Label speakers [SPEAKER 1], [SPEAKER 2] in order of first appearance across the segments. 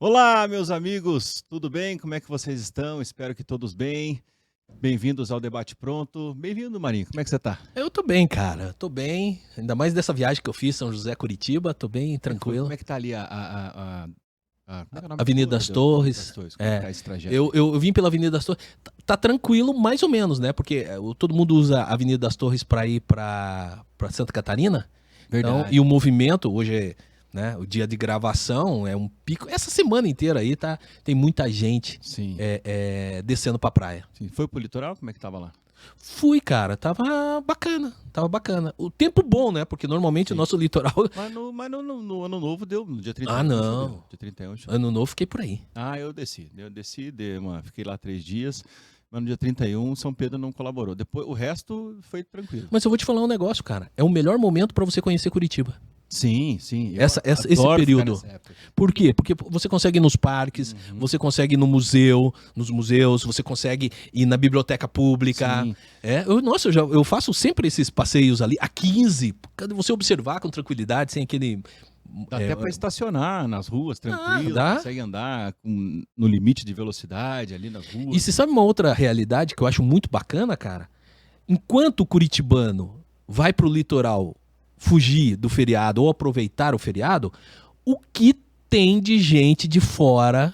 [SPEAKER 1] Olá, meus amigos, tudo bem? Como é que vocês estão? Espero que todos bem. Bem-vindos ao Debate Pronto. Bem-vindo, Marinho. Como é que você tá?
[SPEAKER 2] Eu tô bem, cara. Tô bem. Ainda mais dessa viagem que eu fiz, São José, Curitiba. Tô bem
[SPEAKER 1] Como é que foi? Como
[SPEAKER 2] tranquilo.
[SPEAKER 1] é que tá ali como é que é o nome da
[SPEAKER 2] Avenida
[SPEAKER 1] rua, meu
[SPEAKER 2] das
[SPEAKER 1] Deus? Avenida das
[SPEAKER 2] Torres.
[SPEAKER 1] Torres. Como é que
[SPEAKER 2] É.
[SPEAKER 1] tá esse trajeto
[SPEAKER 2] Eu,
[SPEAKER 1] aí?
[SPEAKER 2] eu, eu vim pela Avenida das Torres. Tá tranquilo, mais ou menos, né? Porque todo mundo usa a Avenida das Torres pra ir pra Santa Catarina. Então, e
[SPEAKER 1] Verdade.
[SPEAKER 2] o movimento, hoje é, né, o dia de gravação, é um pico. Essa semana inteira aí tem muita gente
[SPEAKER 1] Sim,
[SPEAKER 2] descendo pra praia.
[SPEAKER 1] sim. Foi pro litoral? Como é que tava lá?
[SPEAKER 2] Fui, cara, tava bacana, tava bacana. O tempo bom, né? Porque normalmente o
[SPEAKER 1] Sim.
[SPEAKER 2] nosso litoral.
[SPEAKER 1] Mas no ano novo deu, no dia
[SPEAKER 2] Ah,
[SPEAKER 1] 31 choveu.
[SPEAKER 2] não.
[SPEAKER 1] Dia 31 choveu.
[SPEAKER 2] Ano novo fiquei por aí.
[SPEAKER 1] Ah, eu desci, fiquei lá 3 dias, mas no dia 31 São Pedro não colaborou. Depois, o resto foi tranquilo.
[SPEAKER 2] Mas eu vou te falar um negócio, cara. É o melhor momento pra você conhecer Curitiba.
[SPEAKER 1] Sim, sim, eu
[SPEAKER 2] Esse
[SPEAKER 1] adoro ficar
[SPEAKER 2] período.
[SPEAKER 1] nessa época.
[SPEAKER 2] Por quê? Porque você consegue ir nos parques,
[SPEAKER 1] Uhum.
[SPEAKER 2] você consegue ir no museu, nos museus, você consegue ir na biblioteca pública.
[SPEAKER 1] Sim,
[SPEAKER 2] Nossa, eu faço sempre esses passeios ali, a 15. Cadê você observar com tranquilidade, sem aquele.
[SPEAKER 1] dá
[SPEAKER 2] é,
[SPEAKER 1] até para estacionar nas ruas tranquilo,
[SPEAKER 2] Dá.
[SPEAKER 1] consegue andar no limite de velocidade ali nas
[SPEAKER 2] E
[SPEAKER 1] ruas.
[SPEAKER 2] você sabe uma outra realidade que eu acho muito bacana, cara? Enquanto o curitibano vai pro litoral fugir do feriado ou aproveitar o feriado, o que tem de gente de fora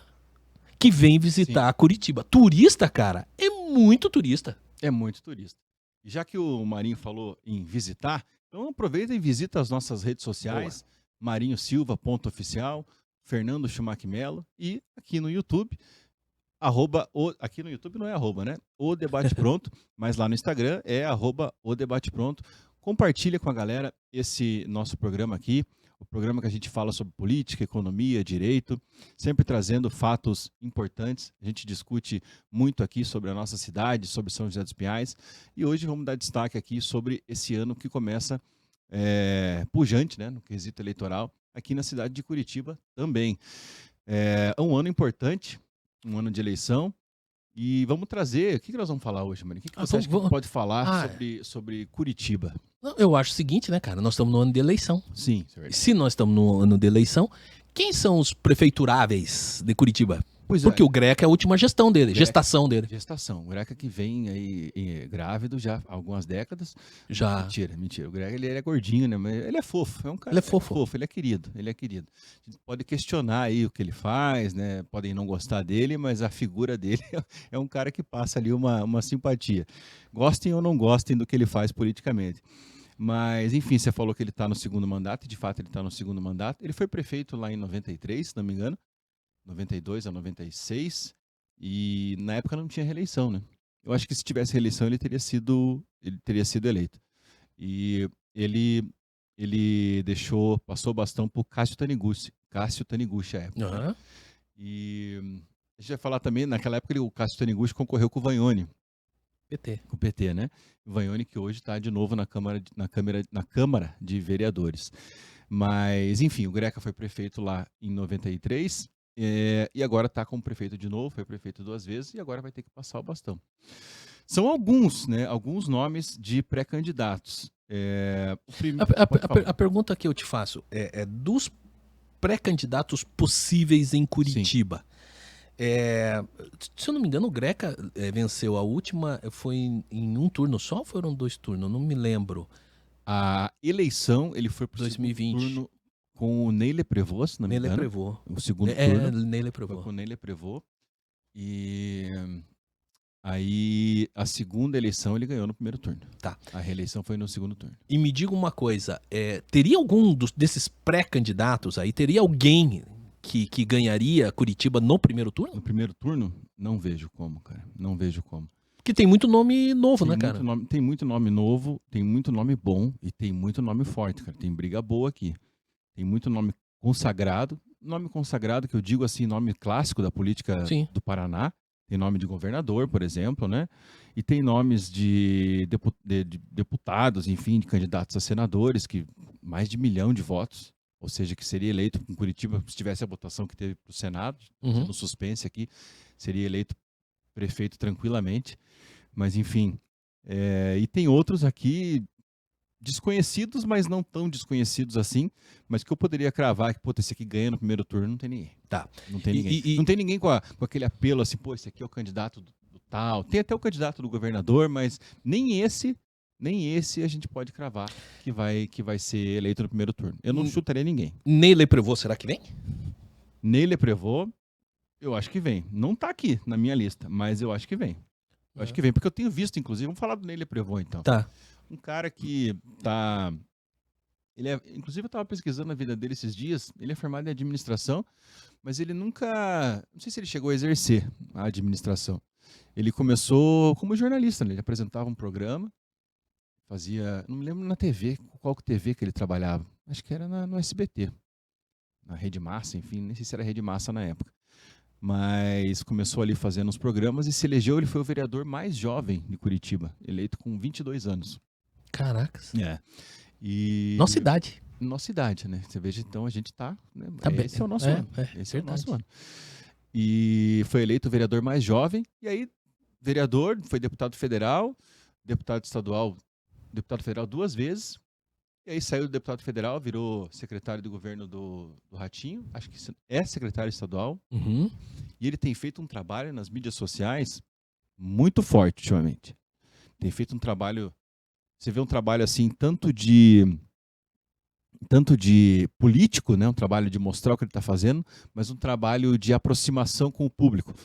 [SPEAKER 2] que vem
[SPEAKER 1] Sim,
[SPEAKER 2] visitar Curitiba? Turista, cara, é muito turista.
[SPEAKER 1] é muito turista. E já que o Marinho falou em visitar, então aproveita e visita as nossas redes
[SPEAKER 2] Boa.
[SPEAKER 1] sociais, marinhosilva.oficial, Fernando Schumacher Melo e aqui no YouTube, aqui no YouTube não é arroba, né? O Debate Pronto, mas lá no Instagram é @o Debate Pronto. Compartilha com a galera esse nosso programa aqui, o programa que a gente fala sobre política, economia, direito, sempre trazendo fatos importantes. A gente discute muito aqui sobre a nossa cidade, sobre São José dos Pinhais, e hoje vamos dar destaque aqui sobre esse ano que começa pujante, né, no quesito eleitoral, aqui na cidade de Curitiba também. É um ano importante, um ano de eleição. E vamos trazer. O que nós vamos falar hoje, Mari? O que você acha que a gente pode falar
[SPEAKER 2] Ah,
[SPEAKER 1] sobre Curitiba?
[SPEAKER 2] não, eu acho o seguinte, né, cara? Nós estamos no ano de eleição.
[SPEAKER 1] Sim, isso é
[SPEAKER 2] E
[SPEAKER 1] verdade.
[SPEAKER 2] se nós estamos no ano de eleição, quem são os prefeituráveis de Curitiba?
[SPEAKER 1] Pois é,
[SPEAKER 2] Porque o Greca é a última gestão dele,
[SPEAKER 1] Greca,
[SPEAKER 2] gestação dele.
[SPEAKER 1] gestação. O Greca que vem aí grávido já há algumas décadas.
[SPEAKER 2] Já.
[SPEAKER 1] Mentira, mentira. O Greca ele é gordinho, né? Mas ele é fofo. É um cara
[SPEAKER 2] Ele é fofo.
[SPEAKER 1] fofo, ele é querido. Ele é querido. A gente pode questionar aí o que ele faz, né? Podem não gostar dele, mas a figura dele é um cara que passa ali uma simpatia. Gostem ou não gostem do que ele faz politicamente. Mas, enfim, você falou que ele está no segundo mandato, e de fato ele está no segundo mandato. Ele foi prefeito lá em 93, se não me engano, 92 a 96, e na época não tinha reeleição, né? Eu acho que se tivesse reeleição ele teria sido eleito. E ele passou o bastão para o Cássio Taniguchi à época, né?
[SPEAKER 2] Aham.
[SPEAKER 1] E a gente vai falar também, naquela época o Cássio Taniguchi concorreu com o Vanhone,
[SPEAKER 2] PT.
[SPEAKER 1] com o PT, né? O Vanhone que hoje está de novo na Câmara de Vereadores. Mas, enfim, o Greca foi prefeito lá em 93 e agora está como prefeito de novo, foi prefeito 2 vezes e agora vai ter que passar o bastão. São alguns, né? Alguns nomes de pré-candidatos. Pode falar.
[SPEAKER 2] A pergunta que eu te faço é dos pré-candidatos possíveis em
[SPEAKER 1] Sim.
[SPEAKER 2] Curitiba. É, se eu não me engano, o Greca venceu a última, foi em um turno só ou foram 2 turnos? Não me lembro.
[SPEAKER 1] A eleição, ele foi para o segundo
[SPEAKER 2] 2020.
[SPEAKER 1] turno com o Ney Leprevaux, se não me
[SPEAKER 2] Nele
[SPEAKER 1] engano.
[SPEAKER 2] Prevô.
[SPEAKER 1] O segundo turno
[SPEAKER 2] Nele
[SPEAKER 1] foi
[SPEAKER 2] Prevô.
[SPEAKER 1] com o Ney Leprevaux. E aí, a segunda eleição ele ganhou no primeiro turno.
[SPEAKER 2] Tá.
[SPEAKER 1] A reeleição foi no segundo turno.
[SPEAKER 2] E me diga uma coisa, teria algum desses pré-candidatos aí, teria alguém que ganharia Curitiba no primeiro turno?
[SPEAKER 1] No primeiro turno, não vejo como, cara. Não vejo como.
[SPEAKER 2] Porque tem muito nome novo, né, cara?
[SPEAKER 1] Tem muito nome novo, tem muito nome bom e tem muito nome forte, cara. Tem briga boa aqui. Tem muito nome consagrado. Nome consagrado que eu digo assim, nome clássico da política
[SPEAKER 2] Sim.
[SPEAKER 1] do Paraná. Tem nome de governador, por exemplo, né? E tem nomes de deputados, enfim, de candidatos a senadores, que mais de 1 milhão de votos, ou seja, que seria eleito em Curitiba, se tivesse a votação que teve para o Senado,
[SPEAKER 2] Uhum.
[SPEAKER 1] no suspense aqui, seria eleito prefeito tranquilamente. Mas, enfim, e tem outros aqui desconhecidos, mas não tão desconhecidos assim, mas que eu poderia cravar que, pô, esse aqui ganha no primeiro turno, não tem ninguém.
[SPEAKER 2] Tá.
[SPEAKER 1] Não tem ninguém. Não tem ninguém com aquele apelo assim, pô, esse aqui é o candidato do tal. Tem até o candidato do governador, mas nem esse a gente pode cravar que vai ser eleito no primeiro turno. Eu não chutaria ninguém.
[SPEAKER 2] Ney Leprevaux, será que vem?
[SPEAKER 1] Ney Leprevaux, eu acho que vem. Não tá aqui na minha lista, mas eu acho que vem. Eu acho que vem, porque eu tenho visto, inclusive, vamos falar do Ney Leprevaux, então.
[SPEAKER 2] Tá.
[SPEAKER 1] Um cara que tá... Inclusive, eu estava pesquisando a vida dele esses dias, ele é formado em administração, mas ele nunca... Não sei se ele chegou a exercer a administração. Ele começou como jornalista, né? Ele apresentava um programa, fazia... Não me lembro na TV, qual TV que ele trabalhava. Acho que era no SBT, na Rede Massa, enfim, nem sei se era Rede Massa na época. Mas começou ali fazendo os programas e se elegeu, ele foi o vereador mais jovem de Curitiba, eleito com 22 anos.
[SPEAKER 2] Caracas.
[SPEAKER 1] E...
[SPEAKER 2] Nossa idade.
[SPEAKER 1] Nossa idade, né? Você veja, então a gente tá... Né?
[SPEAKER 2] Tá bem.
[SPEAKER 1] Esse é o nosso ano. Esse é o nosso ano. E foi eleito o vereador mais jovem, e aí vereador, foi deputado federal estadual 2 vezes, e aí saiu do deputado federal, virou secretário de governo do Ratinho, acho que é secretário estadual,
[SPEAKER 2] Uhum.
[SPEAKER 1] e ele tem feito um trabalho nas mídias sociais muito forte ultimamente. Tem feito um trabalho, você vê um trabalho assim, tanto de político, né, um trabalho de mostrar o que ele está fazendo, mas um trabalho de aproximação com o público.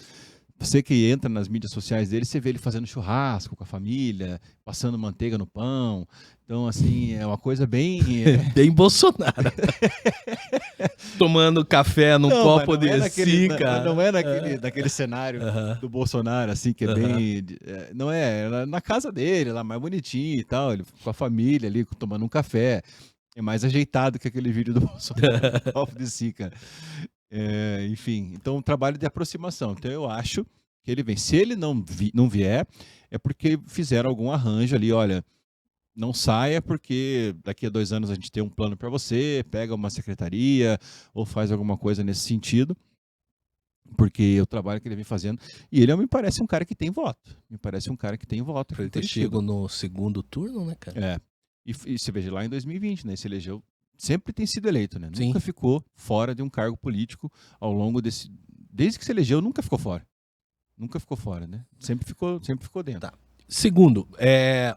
[SPEAKER 1] Você que entra nas mídias sociais dele, você vê ele fazendo churrasco com a família, passando manteiga no pão. Então, assim, é uma coisa bem...
[SPEAKER 2] Bem Bolsonaro. Tomando café num copo de cara.
[SPEAKER 1] Não é naquele cenário do Bolsonaro, assim, que é bem... Não é na casa dele, lá mais bonitinho e tal, ele com a família ali, tomando um café. É mais ajeitado que aquele vídeo do Bolsonaro, copo de si, cara. Enfim, então um trabalho de aproximação. Então eu acho que ele vem. Se ele não vier, é porque fizeram algum arranjo ali, olha, não saia porque daqui a 2 anos a gente tem um plano para você, pega uma secretaria ou faz alguma coisa nesse sentido, porque o trabalho que ele vem fazendo, e ele me parece um cara que tem voto. Me parece um cara que tem voto.
[SPEAKER 2] Ele ter chego no segundo turno, né, cara?
[SPEAKER 1] E você veja lá em 2020, né, se elegeu, sempre tem sido eleito, né?
[SPEAKER 2] Sim.
[SPEAKER 1] Nunca ficou fora de um cargo político ao longo desde que se elegeu, nunca ficou fora. Nunca ficou fora, né? Sempre ficou dentro.
[SPEAKER 2] Tá. Segundo,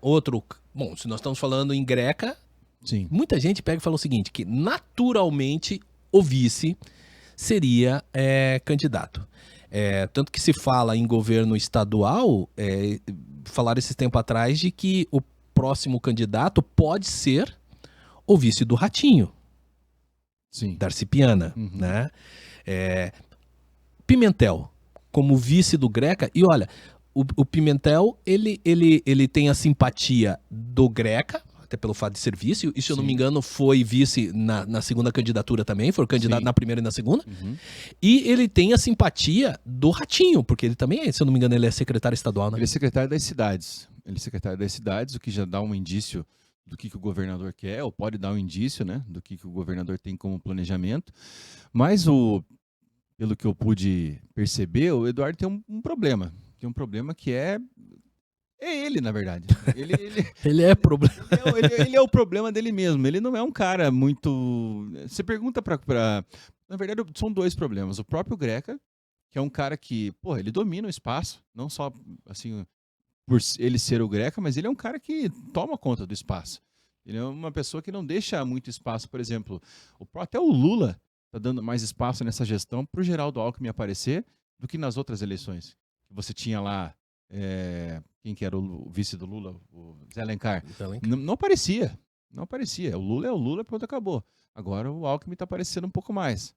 [SPEAKER 2] outro... Bom, se nós estamos falando em Greca,
[SPEAKER 1] Sim.
[SPEAKER 2] muita gente pega e fala o seguinte, que naturalmente o vice seria candidato. Tanto que se fala em governo estadual, falaram esse tempo atrás de que o próximo candidato pode ser o vice do Ratinho.
[SPEAKER 1] Sim.
[SPEAKER 2] Darcy Piana, né? Pimentel, como vice do Greca, e olha, o Pimentel, ele tem a simpatia do Greca, até pelo fato de ser vice, e se eu não me engano foi vice na segunda candidatura também, foi candidato na primeira e na segunda, e ele tem a simpatia do Ratinho, porque ele também, se eu não me engano, ele é secretário estadual, né?
[SPEAKER 1] Ele é secretário das cidades. O que já dá um indício do que o governador quer, ou pode dar um indício, né, do que o governador tem como planejamento. Mas, pelo que eu pude perceber, o Eduardo tem um problema. Tem um problema que é ele, na verdade.
[SPEAKER 2] Ele é problema.
[SPEAKER 1] Ele é o problema dele mesmo. Ele não é um cara muito... Você pergunta pra... Na verdade, são 2 problemas. O próprio Greca, que é um cara que, porra, ele domina o espaço, não só, assim... por ele ser o Greca, mas ele é um cara que toma conta do espaço. Ele é uma pessoa que não deixa muito espaço, por exemplo, até o Lula está dando mais espaço nessa gestão para o Geraldo Alckmin aparecer do que nas outras eleições. Você tinha lá, quem que era o vice do Lula? O Zé Alencar. Não aparecia. Não aparecia. O Lula é o Lula, pronto, acabou. Agora o Alckmin está aparecendo um pouco mais.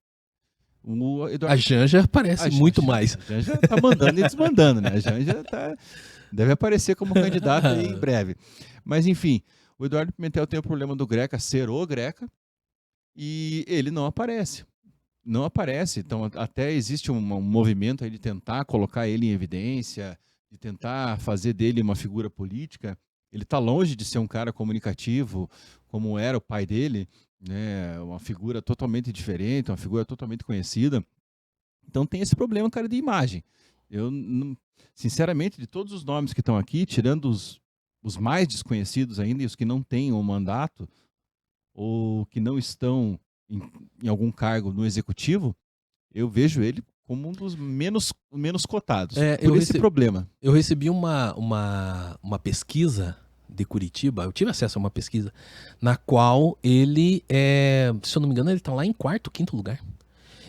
[SPEAKER 2] A Janja aparece muito mais.
[SPEAKER 1] A Janja está mandando e desmandando, né? A Janja deve aparecer como candidato aí em breve. Mas, enfim, o Eduardo Pimentel tem o problema do Greca ser o Greca e ele não aparece. Não aparece. Então, até existe um movimento aí de tentar colocar ele em evidência, de tentar fazer dele uma figura política. Ele está longe de ser um cara comunicativo, como era o pai dele, né? Uma figura totalmente diferente, uma figura totalmente conhecida. Então, tem esse problema, cara, de imagem. Eu, sinceramente, de todos os nomes que estão aqui, tirando os os mais desconhecidos ainda, e os que não têm um mandato, ou que não estão em algum cargo no executivo, eu vejo ele como um dos menos cotados, por esse problema.
[SPEAKER 2] Eu recebi uma pesquisa de Curitiba, eu tive acesso a uma pesquisa, na qual ele, se eu não me engano, ele tá lá em 4º, 5º lugar.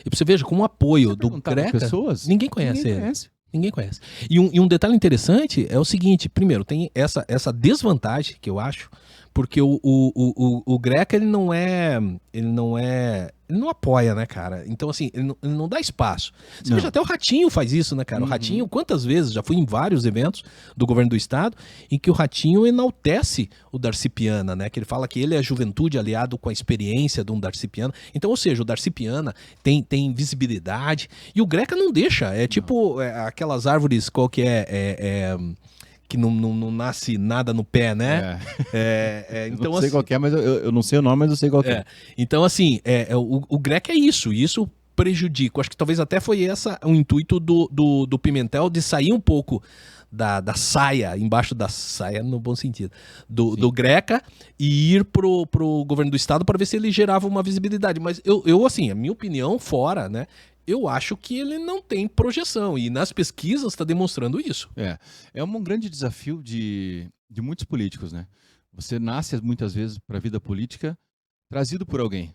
[SPEAKER 2] E pra você veja, com o apoio do Greca,
[SPEAKER 1] pessoas,
[SPEAKER 2] ninguém conhece ele. Ninguém conhece. E um detalhe interessante é o seguinte, primeiro, tem essa desvantagem que eu acho, porque o Greca, ele não apoia, né, cara? Então, assim, ele não dá espaço. Você veja, até o Ratinho faz isso, né, cara? O Ratinho, quantas vezes, já fui em vários eventos do governo do estado, em que o Ratinho enaltece o Darcy Piana, né? Que ele fala que ele é a juventude aliado com a experiência de um Darcy Piana. Então, ou seja, o Darcy Piana tem visibilidade, e o Greca não deixa. É tipo aquelas árvores, qual que que não nasce nada no pé, né?
[SPEAKER 1] Então, não sei qual que é, mas eu não sei o nome, mas eu sei qual que é.
[SPEAKER 2] Então, assim, o Greca é isso. Isso prejudica. Acho que talvez até foi o intuito do Pimentel de sair um pouco da saia, embaixo da saia, no bom sentido, do Greca, e ir pro governo do estado para ver se ele gerava uma visibilidade. Mas eu, assim, a minha opinião, fora, né? Eu acho que ele não tem projeção, e nas pesquisas está demonstrando isso.
[SPEAKER 1] É um grande desafio de muitos políticos, né? Você nasce muitas vezes para a vida política trazido por alguém.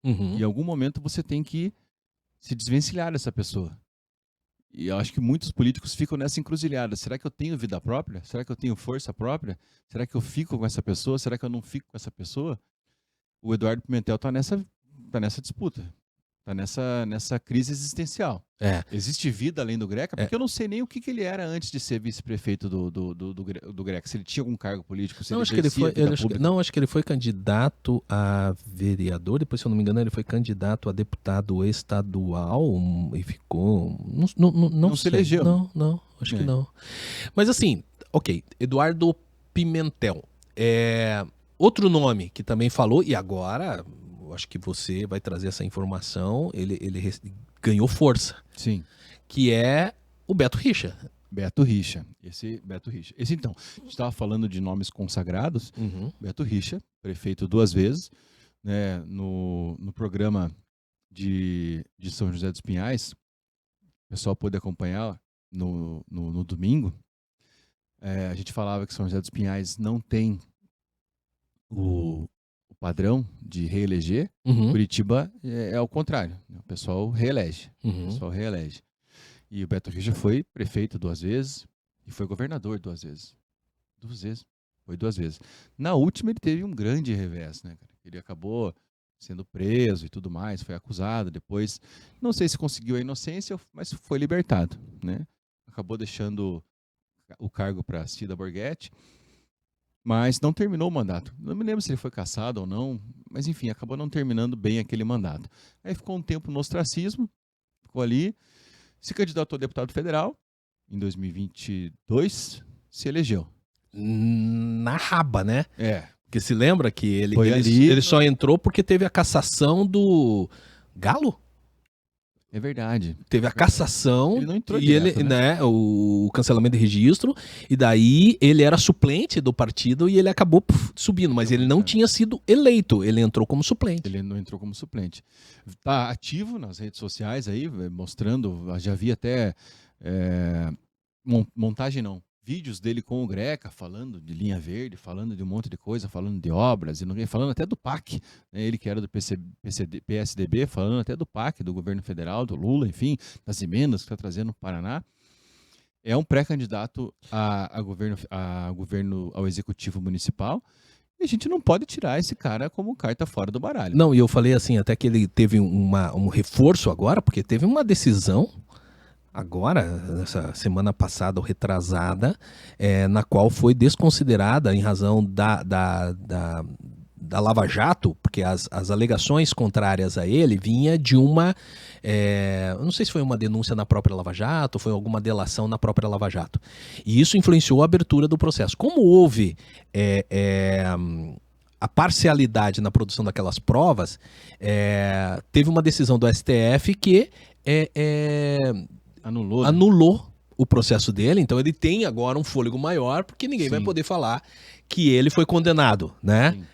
[SPEAKER 2] Uhum.
[SPEAKER 1] E em algum momento você tem que se desvencilhar dessa pessoa. E eu acho que muitos políticos ficam nessa encruzilhada. Será que eu tenho vida própria? Será que eu tenho força própria? Será que eu fico com essa pessoa? Será que eu não fico com essa pessoa? O Eduardo Pimentel está nessa disputa. Tá nessa crise existencial. Existe vida além do Greca? Porque eu não sei nem o que ele era antes de ser vice-prefeito do Greca. Se ele tinha algum cargo político, se
[SPEAKER 2] acho que ele foi candidato a vereador, depois, se eu não me engano, ele foi candidato a deputado estadual e ficou... Não
[SPEAKER 1] se elegeu.
[SPEAKER 2] Não, acho que não. Mas assim, ok, Eduardo Pimentel. Outro nome que também falou, e agora... acho que você vai trazer essa informação, ele ganhou força.
[SPEAKER 1] Sim.
[SPEAKER 2] Que é o Beto Richa.
[SPEAKER 1] Beto Richa. Esse, então, a gente estava falando de nomes consagrados. Beto Richa, prefeito 2 vezes, né, no programa de São José dos Pinhais. O pessoal pôde acompanhar no domingo. A gente falava que São José dos Pinhais não tem o padrão de reeleger. Curitiba é ao contrário. O pessoal reelege. E o Beto Richa foi prefeito 2 vezes e foi governador 2 vezes. 2 vezes. Foi 2 vezes. Na última ele teve um grande revés, né, cara? Ele acabou sendo preso e tudo mais, foi acusado depois. Não sei se conseguiu a inocência, mas foi libertado, né? Acabou deixando o cargo para Cida Borghetti. Mas não terminou o mandato. Não me lembro se ele foi cassado ou não, mas enfim, acabou não terminando bem aquele mandato. Aí ficou um tempo no ostracismo, ficou ali, se candidatou a deputado federal, em 2022, se elegeu.
[SPEAKER 2] Na raba, né?
[SPEAKER 1] É.
[SPEAKER 2] Porque se lembra que ele só entrou porque teve a cassação do Galo?
[SPEAKER 1] É verdade.
[SPEAKER 2] Teve a cassação
[SPEAKER 1] ele não entrou
[SPEAKER 2] e
[SPEAKER 1] direto, né?
[SPEAKER 2] O cancelamento de registro, e daí ele era suplente do partido e ele acabou subindo, mas ele não tinha sido eleito, ele entrou como suplente.
[SPEAKER 1] Ele não entrou como suplente. Tá ativo nas redes sociais aí, mostrando, já vi até vídeos dele com o Greca, falando de linha verde, falando de um monte de coisa, falando de obras, e falando até do PAC, né? Ele que era do PSDB, falando até do PAC, do governo federal, do Lula, enfim, das emendas que está trazendo no Paraná. É um pré-candidato a governo, ao executivo municipal, e a gente não pode tirar esse cara como carta fora do baralho.
[SPEAKER 2] Não, e eu falei assim, até que ele teve um reforço agora, porque teve uma decisão agora, nessa semana passada ou retrasada, na qual foi desconsiderada em razão da Lava Jato, porque as alegações contrárias a ele vinha de eu não sei se foi uma denúncia na própria Lava Jato, ou foi alguma delação na própria Lava Jato. E isso influenciou a abertura do processo. Como houve a parcialidade na produção daquelas provas, teve uma decisão do STF que anulou o processo dele, então ele tem agora um fôlego maior, porque ninguém vai
[SPEAKER 1] Sim.
[SPEAKER 2] poder falar que ele foi condenado, né?
[SPEAKER 1] Sim.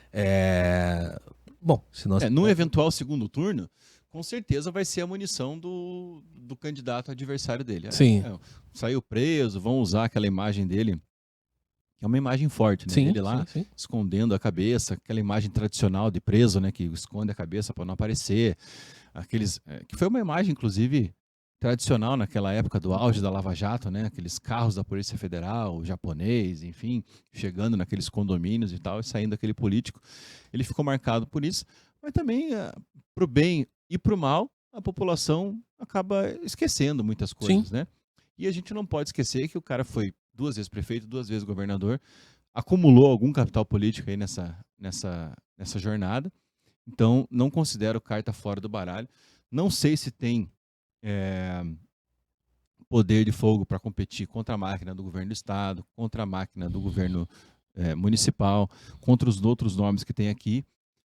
[SPEAKER 2] Bom, se nós...
[SPEAKER 1] Num eventual segundo turno, com certeza vai ser a munição do candidato adversário dele.
[SPEAKER 2] Sim.
[SPEAKER 1] Saiu preso, vão usar aquela imagem dele, que é uma imagem forte, né?
[SPEAKER 2] Sim,
[SPEAKER 1] Ele lá
[SPEAKER 2] sim.
[SPEAKER 1] escondendo a cabeça, aquela imagem tradicional de preso, né? Que esconde a cabeça para não aparecer. Que foi uma imagem, inclusive, tradicional naquela época do auge da Lava Jato, né? Aqueles carros da Polícia Federal, japonês, enfim, chegando naqueles condomínios e tal, e saindo aquele político. Ele ficou marcado por isso, mas também, pro bem e pro mal, a população acaba esquecendo muitas coisas, né? E a gente não pode esquecer que o cara foi 2 vezes prefeito, 2 vezes governador, acumulou algum capital político aí nessa jornada, então não considero carta fora do baralho. Não sei se tem poder de fogo para competir contra a máquina do governo do estado, contra a máquina do governo municipal, contra os outros nomes que tem aqui,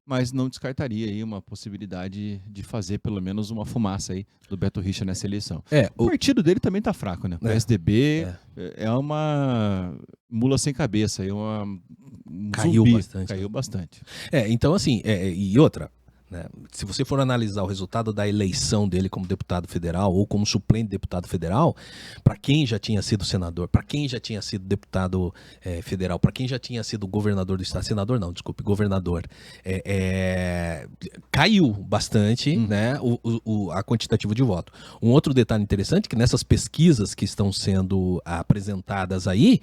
[SPEAKER 1] mas não descartaria aí uma possibilidade de fazer pelo menos uma fumaça aí do Beto Richa nessa eleição. O partido dele também tá fraco, né? O PSDB é uma mula sem cabeça, é
[SPEAKER 2] Caiu
[SPEAKER 1] zumbi.
[SPEAKER 2] bastante.
[SPEAKER 1] Caiu bastante.
[SPEAKER 2] Então assim, e outra, né, se você for analisar o resultado da eleição dele como deputado federal ou como suplente de deputado federal, para quem já tinha sido senador, para quem já tinha sido deputado federal, para quem já tinha sido governador do estado, senador não, desculpe, governador, caiu bastante, né, a quantitativa de voto. Um outro detalhe interessante é que nessas pesquisas que estão sendo apresentadas aí,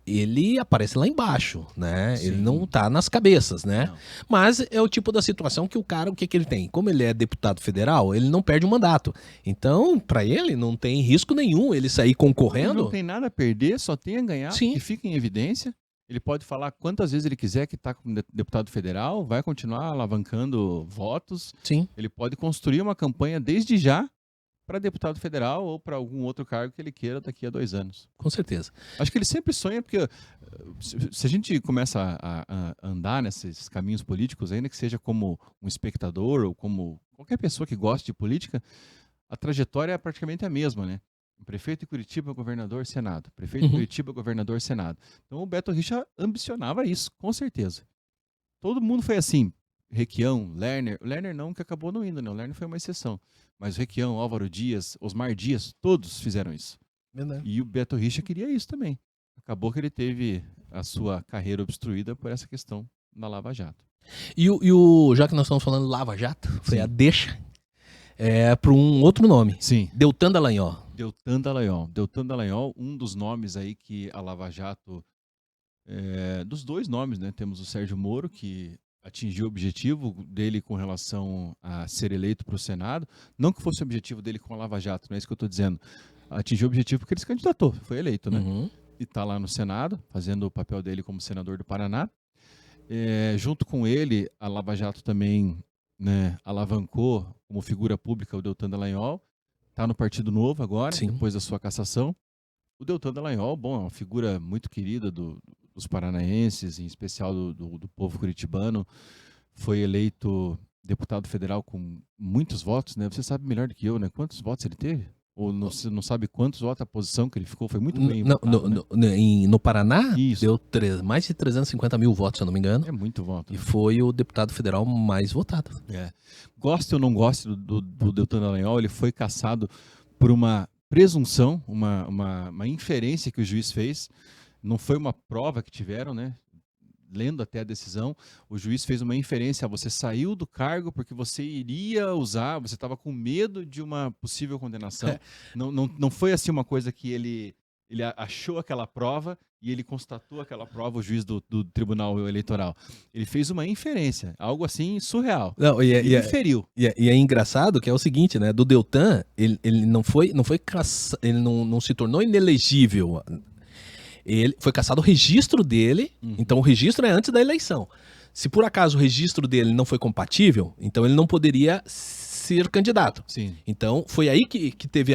[SPEAKER 2] ele aparece lá embaixo, né?
[SPEAKER 1] Sim.
[SPEAKER 2] Ele não tá nas cabeças, né?
[SPEAKER 1] Não.
[SPEAKER 2] Mas é o tipo da situação que o cara, o que ele tem? Como ele é deputado federal, ele não perde o mandato. Então, para ele, não tem risco nenhum ele sair concorrendo.
[SPEAKER 1] Não tem nada a perder, só tem a ganhar,
[SPEAKER 2] Sim.
[SPEAKER 1] que fica em evidência. Ele pode falar quantas vezes ele quiser que está como deputado federal, vai continuar alavancando votos.
[SPEAKER 2] Sim.
[SPEAKER 1] Ele pode construir uma campanha desde já para deputado federal ou para algum outro cargo que ele queira daqui a 2 anos.
[SPEAKER 2] Com certeza.
[SPEAKER 1] Acho que ele sempre sonha, porque se a gente começa a andar nesses caminhos políticos, ainda que seja como um espectador ou como qualquer pessoa que goste de política, a trajetória é praticamente a mesma, né? Prefeito de Curitiba, governador, Senado. Prefeito de Curitiba, governador, Senado. Então o Beto Richa ambicionava isso, com certeza. Todo mundo foi assim. Requião, Lerner. O Lerner não, que acabou não indo, né? O Lerner foi uma exceção. Mas o Requião, Álvaro Dias, Osmar Dias, todos fizeram isso.
[SPEAKER 2] Verdade.
[SPEAKER 1] E o Beto Richa queria isso também. Acabou que ele teve a sua carreira obstruída por essa questão na Lava Jato.
[SPEAKER 2] Já que nós estamos falando Lava Jato, foi
[SPEAKER 1] Sim.
[SPEAKER 2] a deixa para um outro nome.
[SPEAKER 1] Sim.
[SPEAKER 2] Deltan Dallagnol.
[SPEAKER 1] Deltan Dallagnol. Deltan Dallagnol, um dos nomes aí que a Lava Jato... dos 2 nomes, né? Temos o Sérgio Moro, que atingiu o objetivo dele com relação a ser eleito para o Senado. Não que fosse o objetivo dele com a Lava Jato, não é isso que eu estou dizendo. Atingiu o objetivo porque ele se candidatou, foi eleito, né? E está lá no Senado, fazendo o papel dele como senador do Paraná. Junto com ele, a Lava Jato também, né, alavancou como figura pública o Deltan Dallagnol. Está no Partido Novo agora,
[SPEAKER 2] Sim.
[SPEAKER 1] depois da sua cassação. O Deltan Dallagnol, bom, é uma figura muito querida dos paranaenses, em especial do povo curitibano. Foi eleito deputado federal com muitos votos, né? Você sabe melhor do que eu, né? Quantos votos ele teve? Ou você não sabe quantos votos a posição que ele ficou? Foi muito bem votado, né?
[SPEAKER 2] No Paraná,
[SPEAKER 1] Isso.
[SPEAKER 2] deu mais de 350 mil votos, se eu não me engano.
[SPEAKER 1] É muito voto.
[SPEAKER 2] E
[SPEAKER 1] Né?
[SPEAKER 2] foi o deputado federal mais votado.
[SPEAKER 1] Goste ou não goste do Deltan Dallagnol, ele foi cassado por uma presunção, uma inferência que o juiz fez. Não foi uma prova que tiveram, né? Lendo até a decisão, o juiz fez uma inferência: você saiu do cargo porque você iria usar, você estava com medo de uma possível condenação. Não foi assim uma coisa que ele achou aquela prova e ele constatou aquela prova, o juiz do Tribunal Eleitoral. Ele fez uma inferência, algo assim surreal.
[SPEAKER 2] Não,
[SPEAKER 1] e inferiu.
[SPEAKER 2] E é engraçado que é o seguinte, né? Do Deltan, ele não se tornou inelegível. Ele foi cassado o registro dele, então o registro é antes da eleição. Se por acaso o registro dele não foi compatível, então ele não poderia ser candidato.
[SPEAKER 1] Sim.
[SPEAKER 2] Então foi aí que teve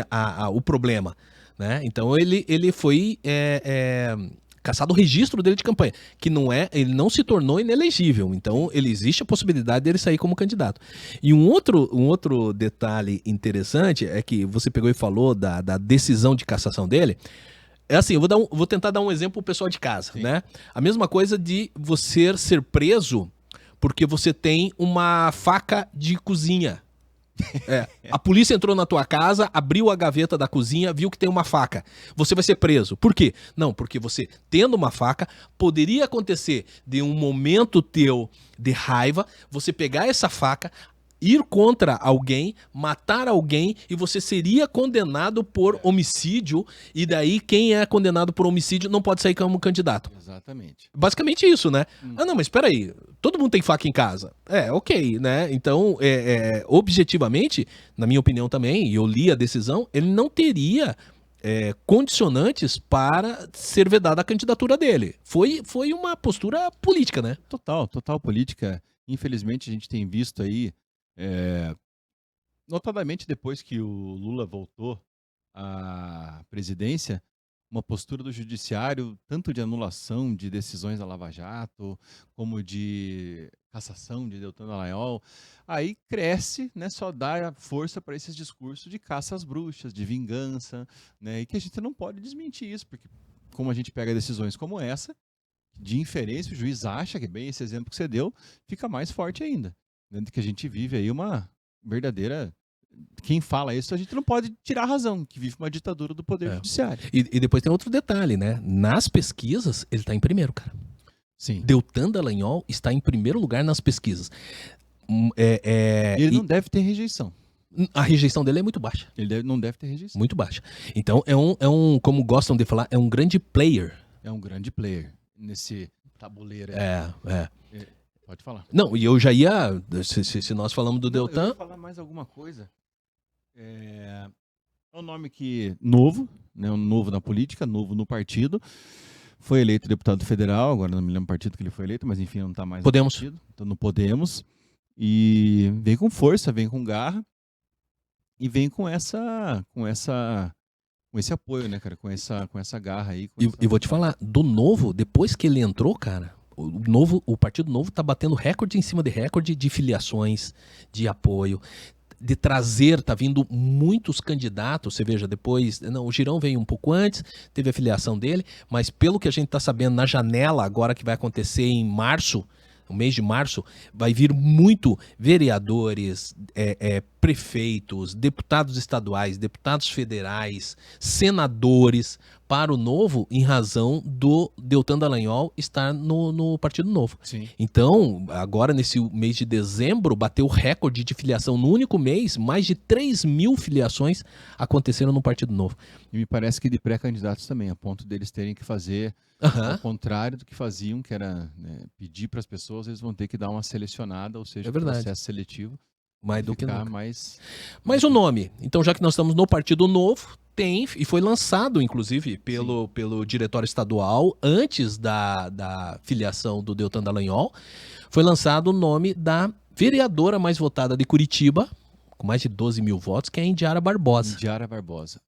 [SPEAKER 2] o problema, né? Então ele foi cassado o registro dele de campanha, que não é, ele não se tornou inelegível, então existe a possibilidade dele sair como candidato. E um outro detalhe interessante é que você pegou e falou da decisão de cassação dele. É assim, eu vou tentar dar um exemplo pro pessoal de casa, né? A mesma coisa de você ser preso porque você tem uma faca de cozinha. A polícia entrou na tua casa, abriu a gaveta da cozinha, viu que tem uma faca. Você vai ser preso. Por quê? Não, porque você, tendo uma faca, poderia acontecer de um momento teu de raiva, você pegar essa faca, ir contra alguém, matar alguém, e você seria condenado por homicídio, e daí quem é condenado por homicídio não pode sair como candidato.
[SPEAKER 1] Exatamente.
[SPEAKER 2] Basicamente isso, né? Ah, não, mas espera aí, todo mundo tem faca em casa. Ok, né? Então, objetivamente, na minha opinião também, e eu li a decisão, ele não teria condicionantes para ser vedada a candidatura dele. Foi uma postura política, né?
[SPEAKER 1] Total política. Infelizmente, a gente tem visto aí, notadamente depois que o Lula voltou à presidência, uma postura do judiciário, tanto de anulação de decisões da Lava Jato, como de cassação de Deltan Dallagnol, aí cresce, né, só dá força para esses discursos de caça às bruxas, de vingança, né, e que a gente não pode desmentir isso, porque como a gente pega decisões como essa, de inferência, o juiz acha que, bem esse exemplo que você deu, fica mais forte ainda, né, que a gente vive aí uma verdadeira... Quem fala isso, a gente não pode tirar a razão, que vive uma ditadura do poder judiciário.
[SPEAKER 2] E depois tem outro detalhe, né? Nas pesquisas, ele tá em primeiro, cara.
[SPEAKER 1] Sim.
[SPEAKER 2] Deltan Dallagnol está em primeiro lugar nas pesquisas.
[SPEAKER 1] Ele não deve ter rejeição.
[SPEAKER 2] A rejeição dele é muito baixa.
[SPEAKER 1] Ele não deve ter rejeição.
[SPEAKER 2] Muito baixa. Então, como gostam de falar, é um grande player.
[SPEAKER 1] É um grande player nesse tabuleiro. Pode falar.
[SPEAKER 2] Não, e eu já ia, se nós falamos do Deltan...
[SPEAKER 1] Eu ia falar mais alguma coisa. É um nome que novo, né, um novo na política, novo no partido. Foi eleito deputado federal, agora não me lembro o partido que ele foi eleito, mas enfim, não está mais
[SPEAKER 2] Podemos.
[SPEAKER 1] no partido. Então não Podemos. E vem com força, vem com garra e vem com esse apoio, né, cara? Com essa garra aí.
[SPEAKER 2] E vou te falar, do Novo, depois que ele entrou, cara, o Partido Novo tá batendo recorde em cima de recorde de filiações, de apoio, de trazer, tá vindo muitos candidatos, você veja, depois, não, o Girão veio um pouco antes, teve a filiação dele, mas pelo que a gente tá sabendo na janela agora que vai acontecer em março, no mês de março, vai vir muito vereadores, prefeitos, deputados estaduais, deputados federais, senadores para o Novo em razão do Deltan Dallagnol estar no Partido Novo.
[SPEAKER 1] Sim.
[SPEAKER 2] Então, agora nesse mês de dezembro, bateu o recorde de filiação no único mês, mais de 3.000 filiações aconteceram no Partido Novo.
[SPEAKER 1] E me parece que de pré-candidatos também, a ponto deles terem que fazer ao contrário do que faziam, que era, né, pedir para as pessoas, eles vão ter que dar uma selecionada, ou seja, processo seletivo.
[SPEAKER 2] Mais do que nunca.
[SPEAKER 1] Mais...
[SPEAKER 2] Mas o nome, então já que nós estamos no Partido Novo, tem, e foi lançado, inclusive, pelo diretório estadual, antes da filiação do Deltan Dallagnol, foi lançado o nome da vereadora mais votada de Curitiba, com mais de 12.000 votos, que é a Indiara Barbosa.
[SPEAKER 1] Indiara Barbosa.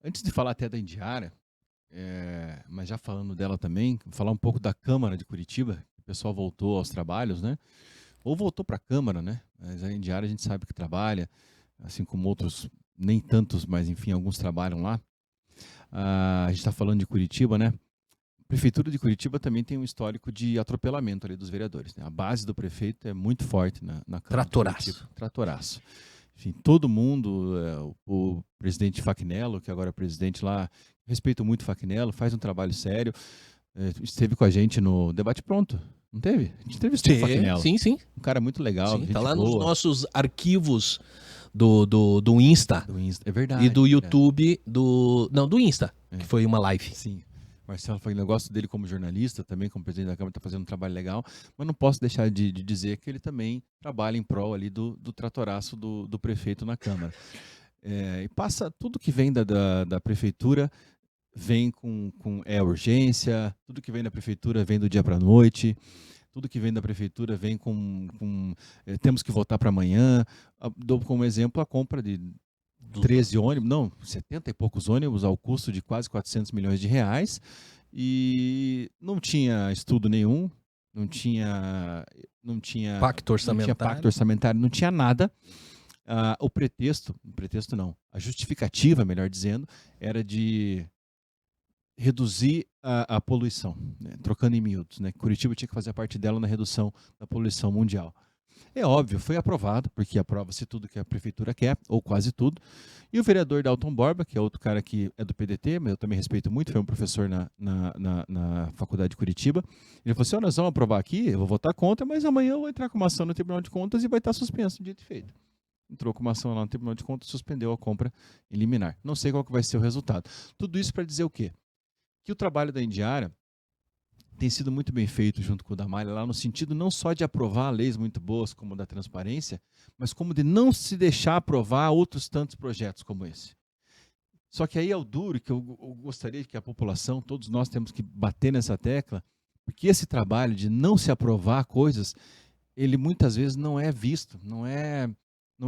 [SPEAKER 1] Antes de falar até da Indiara, mas já falando dela também, falar um pouco da Câmara de Curitiba, o pessoal voltou aos trabalhos, né? Ou voltou para a Câmara, né? Mas a Indiara a gente sabe que trabalha, assim como outros, nem tantos, mas enfim, alguns trabalham lá. A gente está falando de Curitiba, né? A Prefeitura de Curitiba também tem um histórico de atropelamento ali dos vereadores, né? A base do prefeito é muito forte na Câmara.
[SPEAKER 2] Tratoraço.
[SPEAKER 1] Tratoraço. Enfim, todo mundo, o presidente Facnello, que agora é presidente lá, respeito muito o Facnello, faz um trabalho sério, esteve com a gente no Debate Pronto, não teve? A gente entrevistou o Facnello.
[SPEAKER 2] Sim.
[SPEAKER 1] Um cara muito legal.
[SPEAKER 2] Sim, tá lá nos nossos arquivos do Insta.
[SPEAKER 1] Do Insta, é verdade.
[SPEAKER 2] E do YouTube, do Insta, que foi uma live.
[SPEAKER 1] Sim. Marcelo foi um negócio dele como jornalista, também como presidente da Câmara, está fazendo um trabalho legal, mas não posso deixar de dizer que ele também trabalha em prol ali do tratoraço do prefeito na Câmara. E passa tudo que vem da prefeitura, vem com urgência, tudo que vem da prefeitura vem do dia para a noite, tudo que vem da prefeitura vem temos que votar para amanhã. Dou como exemplo a compra de 13 ônibus, 70 e poucos ônibus ao custo de quase 400 milhões de reais, e não tinha estudo nenhum, não tinha
[SPEAKER 2] Pacto orçamentário.
[SPEAKER 1] não tinha nada. O pretexto não, a justificativa, melhor dizendo, era de reduzir a poluição, né? Trocando em miúdos, né? Curitiba tinha que fazer a parte dela na redução da poluição mundial. É óbvio, foi aprovado, porque aprova-se tudo que a prefeitura quer, ou quase tudo. E o vereador Dalton Borba, que é outro cara que é do PDT, mas eu também respeito muito, foi um professor na Faculdade de Curitiba, ele falou assim, nós vamos aprovar aqui, eu vou votar contra, mas amanhã eu vou entrar com uma ação no Tribunal de Contas e vai estar suspenso, dito e feito. Entrou com uma ação lá no Tribunal de Contas, suspendeu a compra em liminar. Não sei qual que vai ser o resultado. Tudo isso para dizer o quê? Que o trabalho da Indiara tem sido muito bem feito junto com o da Malha, lá no sentido não só de aprovar leis muito boas, como da transparência, mas como de não se deixar aprovar outros tantos projetos como esse. Só que aí é o duro, que eu gostaria que a população, todos nós temos que bater nessa tecla, porque esse trabalho de não se aprovar coisas, ele muitas vezes não é visto, não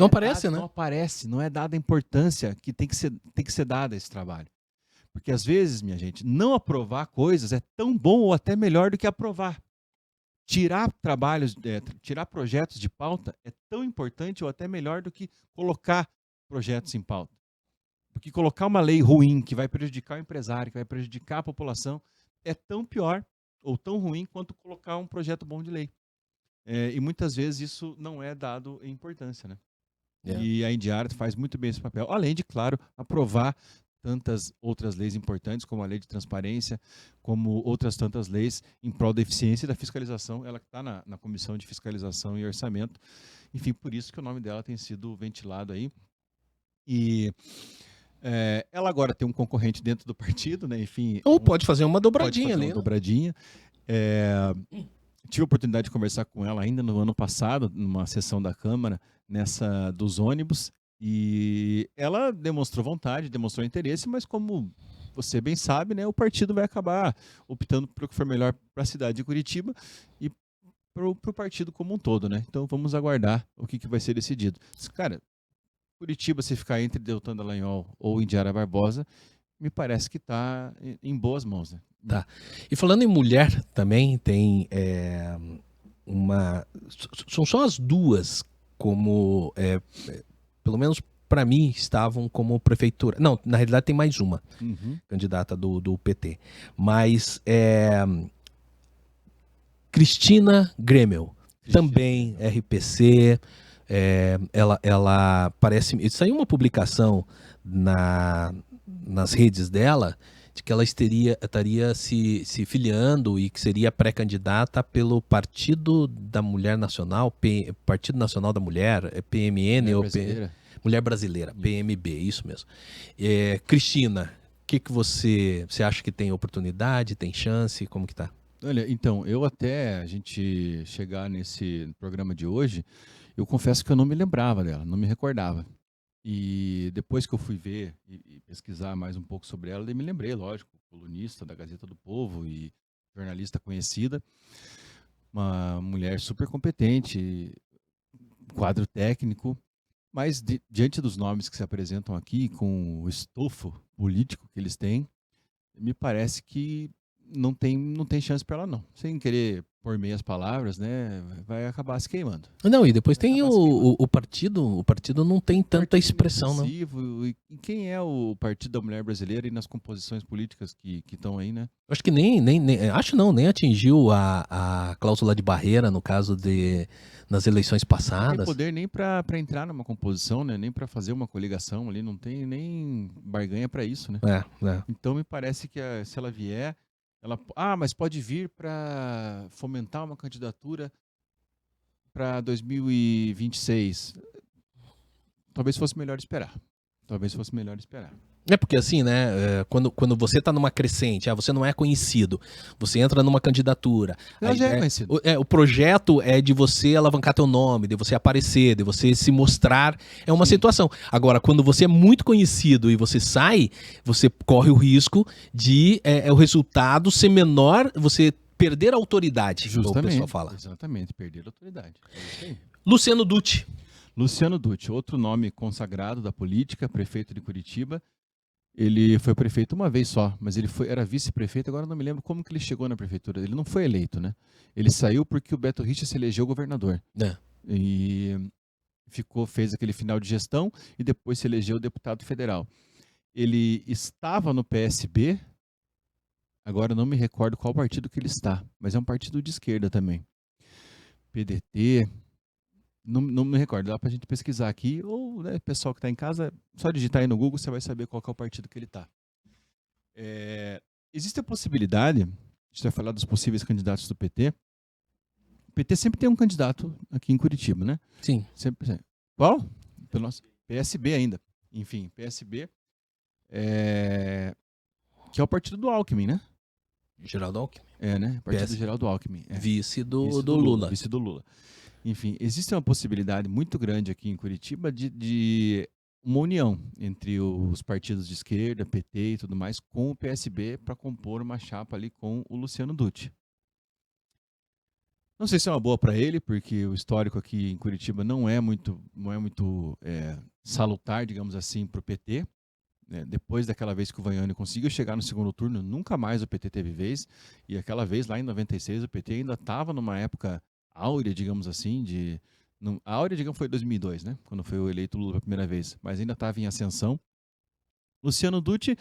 [SPEAKER 2] aparece,
[SPEAKER 1] dado,
[SPEAKER 2] né?
[SPEAKER 1] Não aparece, não é dada a importância que tem que ser dada a esse trabalho. Porque às vezes, minha gente, não aprovar coisas é tão bom ou até melhor do que aprovar. Tirar tirar projetos de pauta é tão importante ou até melhor do que colocar projetos em pauta. Porque colocar uma lei ruim que vai prejudicar o empresário, que vai prejudicar a população, é tão pior ou tão ruim quanto colocar um projeto bom de lei. E muitas vezes isso não é dado em importância, né? E a Indiara faz muito bem esse papel. Além de, claro, aprovar tantas outras leis importantes, como a lei de transparência, como outras tantas leis em prol da eficiência e da fiscalização, ela que está na Comissão de Fiscalização e Orçamento. Enfim, por isso que o nome dela tem sido ventilado aí. E ela agora tem um concorrente dentro do partido, né? Enfim.
[SPEAKER 2] Ou pode fazer uma dobradinha ali.
[SPEAKER 1] Uma dobradinha. Tive a oportunidade de conversar com ela ainda no ano passado, numa sessão da Câmara, nessa dos ônibus, e ela demonstrou vontade, demonstrou interesse, mas como você bem sabe, né, o partido vai acabar optando pelo que for melhor para a cidade de Curitiba e para o partido como um todo, né? Então vamos aguardar o que vai ser decidido. Cara, Curitiba, se ficar entre Deltan Dallagnol ou Indiara Barbosa, me parece que está em boas mãos, né?
[SPEAKER 2] Tá. E falando em mulher também, tem são só as duas como, pelo menos para mim, estavam como prefeitura. Não, na realidade tem mais uma candidata do PT. Mas Cristina Grêmio, também RPC, ela parece... Saiu uma publicação nas redes dela de que ela estaria se filiando e que seria pré-candidata pelo Partido da Mulher Nacional, Partido Nacional da Mulher, PMN ou Mulher Brasileira, PMB, isso mesmo. Cristina, o que você acha que tem oportunidade, tem chance, como que tá?
[SPEAKER 1] Olha, então, até a gente chegar nesse programa de hoje, eu confesso que eu não me lembrava dela, não me recordava. E depois que eu fui ver e pesquisar mais um pouco sobre ela, daí me lembrei, lógico, colunista da Gazeta do Povo e jornalista conhecida, uma mulher super competente, quadro técnico, mas diante dos nomes que se apresentam aqui, com o estofo político que eles têm, me parece que não tem chance para ela não. Sem querer por meias palavras, né, vai acabar se queimando.
[SPEAKER 2] Não, e depois tem o partido não tem tanta expressão, não.
[SPEAKER 1] E quem é o Partido da Mulher Brasileira e nas composições políticas que estão aí, né?
[SPEAKER 2] Acho que nem atingiu a cláusula de barreira no caso nas eleições passadas.
[SPEAKER 1] Não tem poder nem para entrar numa composição, né? Nem para fazer uma coligação ali, não tem nem barganha para isso, né? Então me parece que se ela vier, mas pode vir para fomentar uma candidatura para 2026. Talvez fosse melhor esperar.
[SPEAKER 2] Porque assim, né, quando você tá numa crescente, você não é conhecido, você entra numa candidatura.
[SPEAKER 1] Ela já é conhecido.
[SPEAKER 2] O projeto é de você alavancar teu nome, de você aparecer, de você se mostrar, é uma situação. Agora, quando você é muito conhecido e você sai, você corre o risco de o resultado ser menor, você perder a autoridade,
[SPEAKER 1] justamente,
[SPEAKER 2] como o pessoal fala.
[SPEAKER 1] Exatamente, perder a autoridade. É isso aí.
[SPEAKER 2] Luciano Dutti,
[SPEAKER 1] outro nome consagrado da política, prefeito de Curitiba. Ele foi prefeito uma vez só, mas era vice-prefeito, agora eu não me lembro como que ele chegou na prefeitura. Ele não foi eleito, né? Ele saiu porque o Beto Richa se elegeu governador.
[SPEAKER 2] É.
[SPEAKER 1] E fez aquele final de gestão e depois se elegeu deputado federal. Ele estava no PSB, agora eu não me recordo qual partido que ele está, mas é um partido de esquerda também. PDT, não me recordo, dá pra gente pesquisar aqui, ou né, pessoal que está em casa, só digitar aí no Google, você vai saber qual que é o partido que ele está. Existe a possibilidade, a gente vai falar dos possíveis candidatos do PT. O PT sempre tem um candidato aqui em Curitiba, né?
[SPEAKER 2] Sim.
[SPEAKER 1] Sempre. Qual? Pelo nosso PSB ainda. Enfim, PSB, que é o partido do Alckmin, né?
[SPEAKER 2] Geraldo Alckmin.
[SPEAKER 1] Né? Partido do Geraldo Alckmin.
[SPEAKER 2] Vice do Lula.
[SPEAKER 1] Vice do Lula. Enfim, existe uma possibilidade muito grande aqui em Curitiba de uma união entre os partidos de esquerda, PT e tudo mais, com o PSB para compor uma chapa ali com o Luciano Dutti. Não sei se é uma boa para ele, porque o histórico aqui em Curitiba não é muito salutar, digamos assim, para o PT. Depois daquela vez que o Vaiani conseguiu chegar no segundo turno, nunca mais o PT teve vez. E aquela vez, lá em 96, o PT ainda estava numa época áurea, digamos assim, a áurea, digamos, foi 2002, né? Quando foi o eleito Lula pela primeira vez, mas ainda estava em ascensão. Luciano Dutti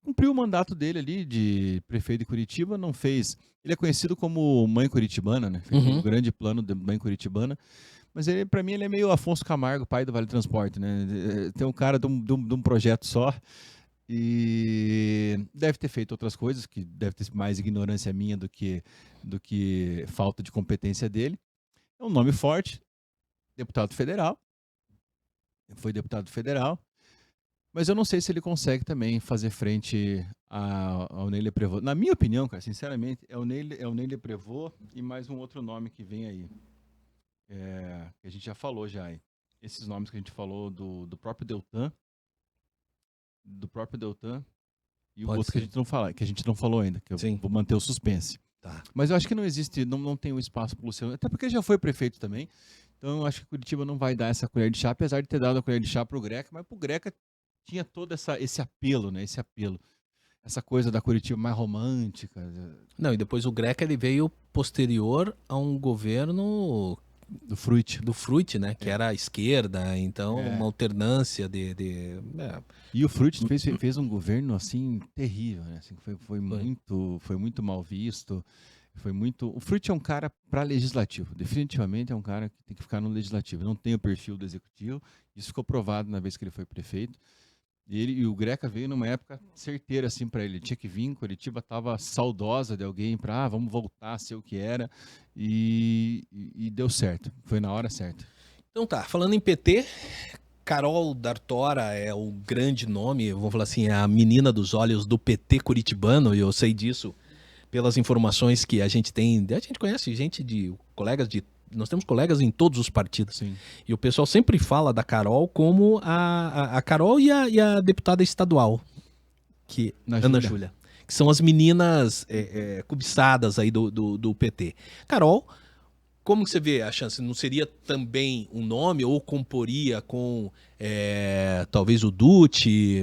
[SPEAKER 1] cumpriu o mandato dele ali de prefeito de Curitiba, não fez... Ele é conhecido como Mãe Curitibana, né? Fez um grande plano de Mãe Curitibana. Mas ele, para mim, ele é meio Afonso Camargo, pai do Vale Transporte, né? Tem um cara de um projeto só e deve ter feito outras coisas, que deve ter mais ignorância minha do que falta de competência dele. É um nome forte, deputado federal, foi deputado federal, mas eu não sei se ele consegue também fazer frente ao Ney Leprevot. Na minha opinião, cara, sinceramente, é o Ney Leprevot e mais um outro nome que vem aí. Que a gente já falou já. Esses nomes que a gente falou do próprio Deltan. E o
[SPEAKER 2] Pode
[SPEAKER 1] outro
[SPEAKER 2] ser.
[SPEAKER 1] que a gente não falou ainda, que eu
[SPEAKER 2] Sim.
[SPEAKER 1] vou manter o suspense.
[SPEAKER 2] Tá.
[SPEAKER 1] Mas eu acho que não existe, não tem um espaço para o Luciano, até porque já foi prefeito também. Então eu acho que Curitiba não vai dar essa colher de chá, apesar de ter dado a colher de chá para o Greca, mas para o Greca tinha todo esse apelo, né? Esse apelo. Essa coisa da Curitiba mais romântica.
[SPEAKER 2] Não, e depois o Greca ele veio posterior a um governo
[SPEAKER 1] do Fruit,
[SPEAKER 2] né? Que era a esquerda, então uma alternância
[SPEAKER 1] E o Fruit fez um governo assim terrível, né? Assim, foi muito mal visto. O Fruit é um cara para legislativo. Definitivamente é um cara que tem que ficar no legislativo. Não tem o perfil do executivo. Isso ficou provado na vez que ele foi prefeito. E o Greca veio numa época certeira assim para ele. Tinha que vir, Curitiba estava saudosa de alguém para vamos voltar a ser o que era e deu certo. Foi na hora certa.
[SPEAKER 2] Então tá, falando em PT, Carol D'Artora é o grande nome, vamos falar assim, é a menina dos olhos do PT curitibano, e eu sei disso pelas informações que a gente tem. A gente conhece gente nós temos colegas em todos os partidos.
[SPEAKER 1] Sim.
[SPEAKER 2] E o pessoal sempre fala da Carol como a Carol e a deputada estadual, Ana Júlia, que são as meninas cobiçadas aí do PT. Carol, como você vê a chance? Não seria também um nome ou comporia com talvez o Dutti?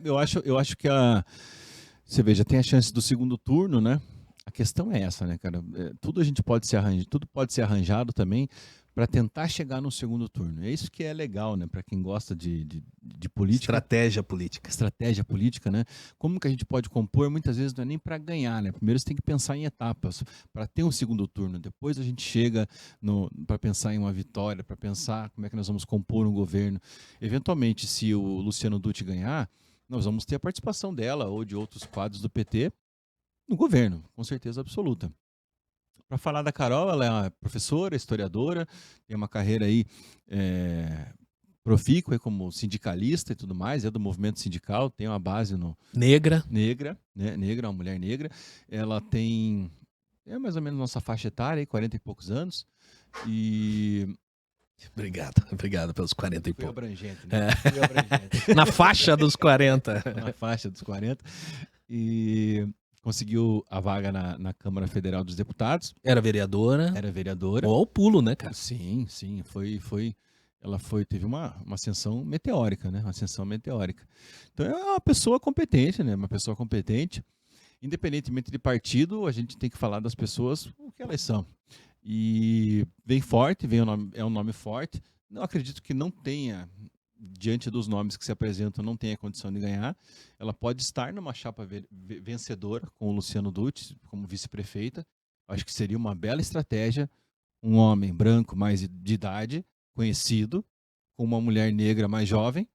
[SPEAKER 1] Eu acho que você veja, tem a chance do segundo turno, né? A questão é essa, né, cara? Tudo pode ser arranjado também para tentar chegar no segundo turno. É isso que é legal, né? Para quem gosta de política. Estratégia política, né? Como que a gente pode compor? Muitas vezes não é nem para ganhar, né? Primeiro você tem que pensar em etapas para ter um segundo turno. Depois a gente chega para pensar em uma vitória, para pensar como é que nós vamos compor um governo. Eventualmente, se o Luciano Dutti ganhar, nós vamos ter a participação dela ou de outros quadros do PT no governo, com certeza absoluta. Para falar da Carol, ela é uma professora, historiadora, tem uma carreira aí profícua como sindicalista e tudo mais, é do movimento sindical, tem uma base
[SPEAKER 2] negra,
[SPEAKER 1] uma mulher negra. Ela tem mais ou menos nossa faixa etária, 40 e poucos anos, e...
[SPEAKER 2] Obrigado pelos 40 e poucos.
[SPEAKER 1] Foi abrangente, né? Foi abrangente.
[SPEAKER 2] Na faixa dos 40.
[SPEAKER 1] Na faixa dos 40. E conseguiu a vaga na Câmara Federal dos Deputados.
[SPEAKER 2] Era vereadora.
[SPEAKER 1] Era vereadora.
[SPEAKER 2] Ou ao pulo, né, cara?
[SPEAKER 1] Sim. teve uma ascensão meteórica, né? Uma ascensão meteórica. Então é uma pessoa competente, né? Uma pessoa competente. Independentemente de partido, a gente tem que falar das pessoas o que elas são. E vem forte, é um nome forte. Não acredito que não tenha, diante dos nomes que se apresentam, não tenha condição de ganhar. Ela pode estar numa chapa vencedora com o Luciano Dutti como vice-prefeita. Acho que seria uma bela estratégia. Um homem branco mais de idade, conhecido, com uma mulher negra mais jovem,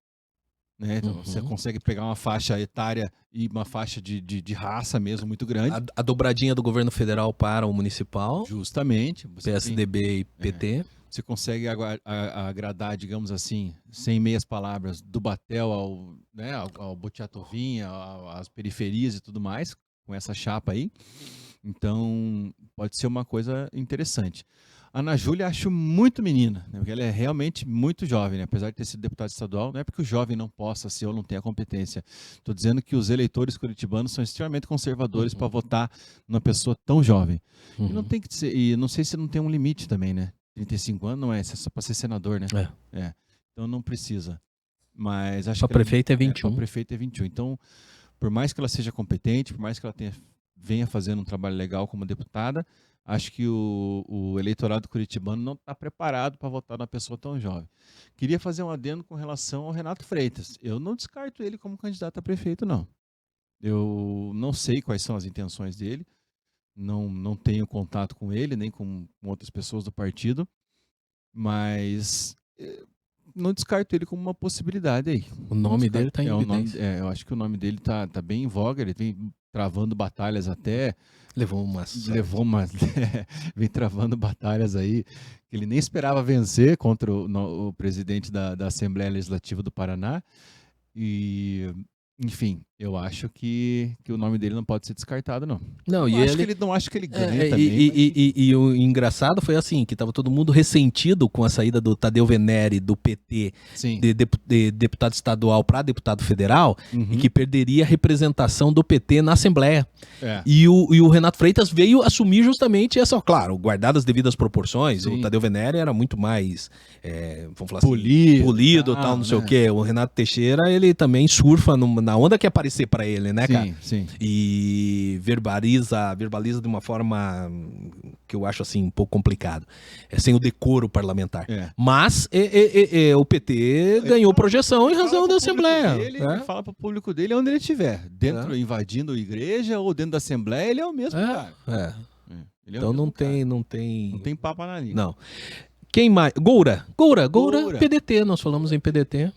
[SPEAKER 1] né? Então, você consegue pegar uma faixa etária e uma faixa de raça mesmo muito grande.
[SPEAKER 2] A dobradinha do governo federal para o municipal.
[SPEAKER 1] Justamente.
[SPEAKER 2] PSDB e PT.
[SPEAKER 1] Você consegue agradar, digamos assim, sem meias palavras, do Batel ao Botiatovinha, às periferias e tudo mais, com essa chapa aí. Então, pode ser uma coisa interessante. A Ana Júlia acho muito menina, né? Porque ela é realmente muito jovem, né? Apesar de ter sido deputada estadual, não é porque o jovem não possa ser ou não tenha competência. Estou dizendo que os eleitores curitibanos são extremamente conservadores para votar numa pessoa tão jovem. E não tem que ser, e não sei se não tem um limite também, né? 35 anos não é só para ser senador, né? Então não precisa. Mas acho que
[SPEAKER 2] para prefeito é 21.
[SPEAKER 1] Para prefeito é 21. Então, por mais que ela seja competente, por mais que ela venha fazendo um trabalho legal como deputada, acho que o eleitorado curitibano não está preparado para votar numa pessoa tão jovem. Queria fazer um adendo com relação ao Renato Freitas. Eu não descarto ele como candidato a prefeito, não. Eu não sei quais são as intenções dele, não tenho contato com ele, nem com outras pessoas do partido, mas não descarto ele como uma possibilidade aí.
[SPEAKER 2] O nome dele está em evidência.
[SPEAKER 1] Eu acho que o nome dele tá bem em voga, ele vem travando batalhas até... vem travando batalhas aí que ele nem esperava vencer contra o presidente da Assembleia Legislativa do Paraná. E, enfim, eu acho que o nome dele não pode ser descartado, não.
[SPEAKER 2] Não,
[SPEAKER 1] não acho que ele ganha também.
[SPEAKER 2] E o engraçado foi assim, que estava todo mundo ressentido com a saída do Tadeu Venere do PT de deputado estadual para deputado federal, e que perderia a representação do PT na Assembleia. E o Renato Freitas veio assumir justamente essa, claro, guardadas as devidas proporções. Sim. O Tadeu Venere era muito mais, vamos falar assim, polido, tal, não sei o quê. O Renato Teixeira, ele também surfa na onda que aparecer para ele, né, cara?
[SPEAKER 1] Sim.
[SPEAKER 2] E verbaliza de uma forma que eu acho assim um pouco complicado. Sem o decoro parlamentar. Mas o PT ganhou projeção em razão da Assembleia.
[SPEAKER 1] Ele fala para o público dele onde ele estiver. Dentro, invadindo a igreja ou dentro da Assembleia, ele é o mesmo cara.
[SPEAKER 2] Então não tem
[SPEAKER 1] papo na língua.
[SPEAKER 2] Não. Quem mais? Goura, PDT, nós falamos em PDT.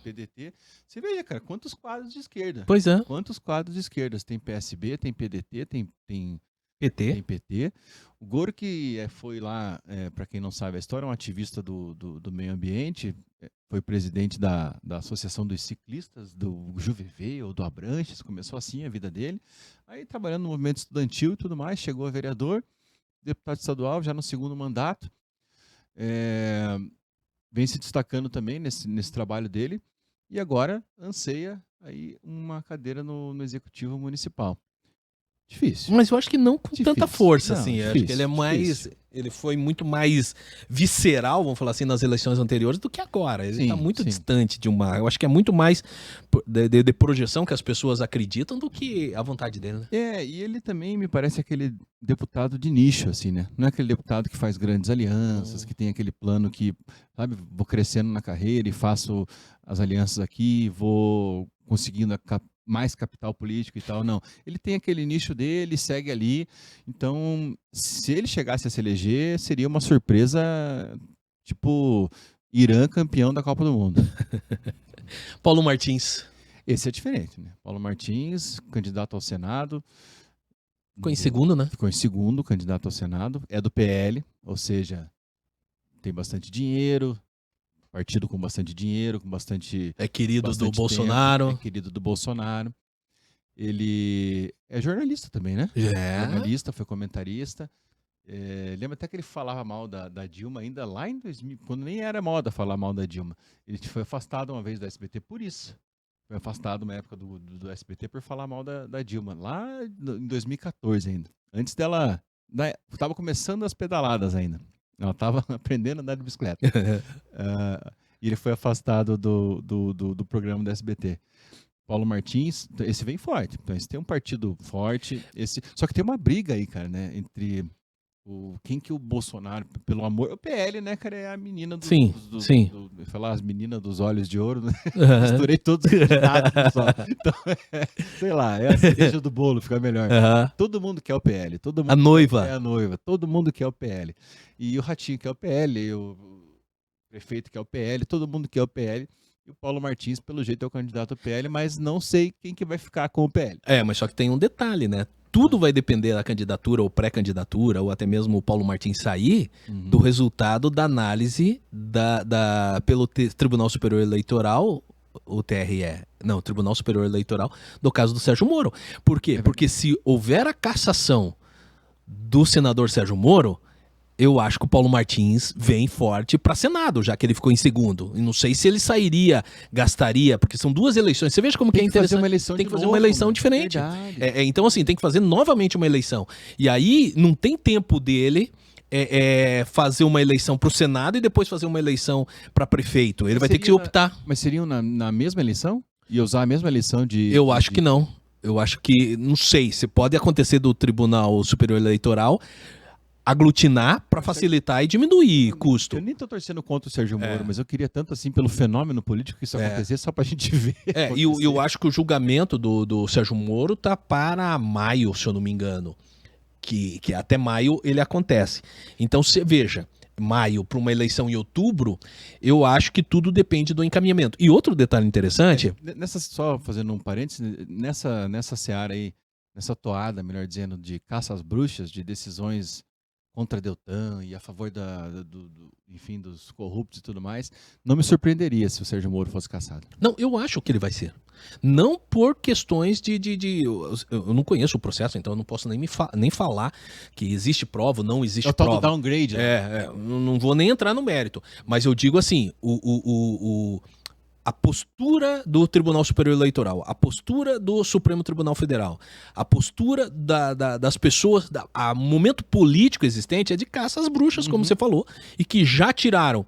[SPEAKER 1] Você veja, cara, quantos quadros de esquerda?
[SPEAKER 2] Pois é.
[SPEAKER 1] Quantos quadros de esquerda? Tem PSB, tem PDT, tem
[SPEAKER 2] PT.
[SPEAKER 1] Tem PT. O Goro que foi lá, para quem não sabe a história, é um ativista do meio ambiente, foi presidente da Associação dos Ciclistas, do JuVV ou do Abranches, começou assim a vida dele. Aí trabalhando no movimento estudantil e tudo mais, chegou a vereador, deputado estadual, já no segundo mandato. Vem se destacando também nesse trabalho dele e agora anseia aí uma cadeira no Executivo Municipal. Difícil.
[SPEAKER 2] Mas eu acho que não com tanta força,
[SPEAKER 1] não,
[SPEAKER 2] assim.
[SPEAKER 1] Difícil,
[SPEAKER 2] acho que ele é mais... Ele foi muito mais visceral, vamos falar assim, nas eleições anteriores do que agora. Ele está muito distante de uma... Eu acho que é muito mais de projeção que as pessoas acreditam do que a vontade dele, né?
[SPEAKER 1] E ele também me parece aquele deputado de nicho, assim, né? Não é aquele deputado que faz grandes alianças, que tem aquele plano que, sabe, vou crescendo na carreira e faço as alianças aqui, vou conseguindo mais capital político e tal, não. Ele tem aquele nicho dele, segue ali. Então, se ele chegasse a se eleger, seria uma surpresa, tipo, Irã campeão da Copa do Mundo.
[SPEAKER 2] Paulo Martins.
[SPEAKER 1] Esse é diferente, né? Paulo Martins, candidato ao Senado.
[SPEAKER 2] Ficou em segundo, né?
[SPEAKER 1] Ficou em segundo, candidato ao Senado. É do PL, ou seja, tem bastante dinheiro, partido com bastante dinheiro, com bastante...
[SPEAKER 2] É querido do Bolsonaro.
[SPEAKER 1] É querido do Bolsonaro. Ele é jornalista também, né? Jornalista, foi comentarista. Lembra até que ele falava mal da Dilma ainda lá em 2000, quando nem era moda falar mal da Dilma. Ele foi afastado uma vez do SBT por isso. Foi afastado uma época do SBT por falar mal da Dilma, lá em 2014 ainda. Antes dela... Estava começando as pedaladas ainda. Ela estava aprendendo a andar de bicicleta. E ele foi afastado do programa do SBT. Paulo Martins, esse vem forte. Então, esse tem um partido forte. Só que tem uma briga aí, cara, né? Entre quem que o Bolsonaro, pelo amor. O PL, né, cara, é a menina
[SPEAKER 2] Sim.
[SPEAKER 1] eu ia falar as meninas dos olhos de ouro, né?
[SPEAKER 2] Uhum.
[SPEAKER 1] Misturei todos os candidatos dos olhos. Então, sei lá, é a cereja do bolo, fica melhor.
[SPEAKER 2] Uhum.
[SPEAKER 1] Todo mundo quer o PL. Todo mundo
[SPEAKER 2] A noiva.
[SPEAKER 1] É a noiva. Todo mundo quer o PL. E o Ratinho quer o PL, o prefeito quer o PL, todo mundo quer o PL. E o Paulo Martins, pelo jeito, é o candidato ao PL, mas não sei quem que vai ficar com o PL.
[SPEAKER 2] Mas só que tem um detalhe, né? Tudo vai depender da candidatura ou pré-candidatura, ou até mesmo o Paulo Martins sair, do resultado da análise pelo Tribunal Superior Eleitoral, o TRE, não, Tribunal Superior Eleitoral, do caso do Sérgio Moro. Por quê? Porque se houver a cassação do senador Sérgio Moro, eu acho que o Paulo Martins vem forte para Senado, já que ele ficou em segundo. E não sei se ele sairia, gastaria, porque são duas eleições. Você veja como que é interessante. Tem que fazer uma eleição diferente. Então, assim, tem que fazer novamente uma eleição. E aí, não tem tempo dele fazer uma eleição para o Senado e depois fazer uma eleição para prefeito. Ele vai ter que optar.
[SPEAKER 1] Mas seriam na mesma eleição? E usar a mesma eleição de...
[SPEAKER 2] Eu acho que não. Eu acho que, não sei, se pode acontecer do Tribunal Superior Eleitoral aglutinar para facilitar e diminuir custo.
[SPEAKER 1] Eu nem tô torcendo contra o Sérgio Moro, mas eu queria tanto assim pelo fenômeno político que isso acontecesse só pra gente ver.
[SPEAKER 2] E eu acho que o julgamento do Sérgio Moro tá para maio, se eu não me engano. Que até maio ele acontece. Então você veja, maio para uma eleição em outubro, eu acho que tudo depende do encaminhamento. E outro detalhe interessante...
[SPEAKER 1] Só fazendo um parênteses, nessa seara aí, nessa toada, melhor dizendo, de caça às bruxas, de decisões contra a Deltan e a favor enfim, dos corruptos e tudo mais, não me surpreenderia se o Sérgio Moro fosse cassado.
[SPEAKER 2] Não, eu acho que ele vai ser. Não por questões eu não conheço o processo, então eu não posso nem falar que existe prova ou não existe prova.
[SPEAKER 1] É o tal do downgrade.
[SPEAKER 2] Não vou nem entrar no mérito. Mas eu digo assim, a postura do Tribunal Superior Eleitoral, a postura do Supremo Tribunal Federal, a postura das pessoas, o momento político existente é de caça às bruxas, como você falou, e que já tiraram,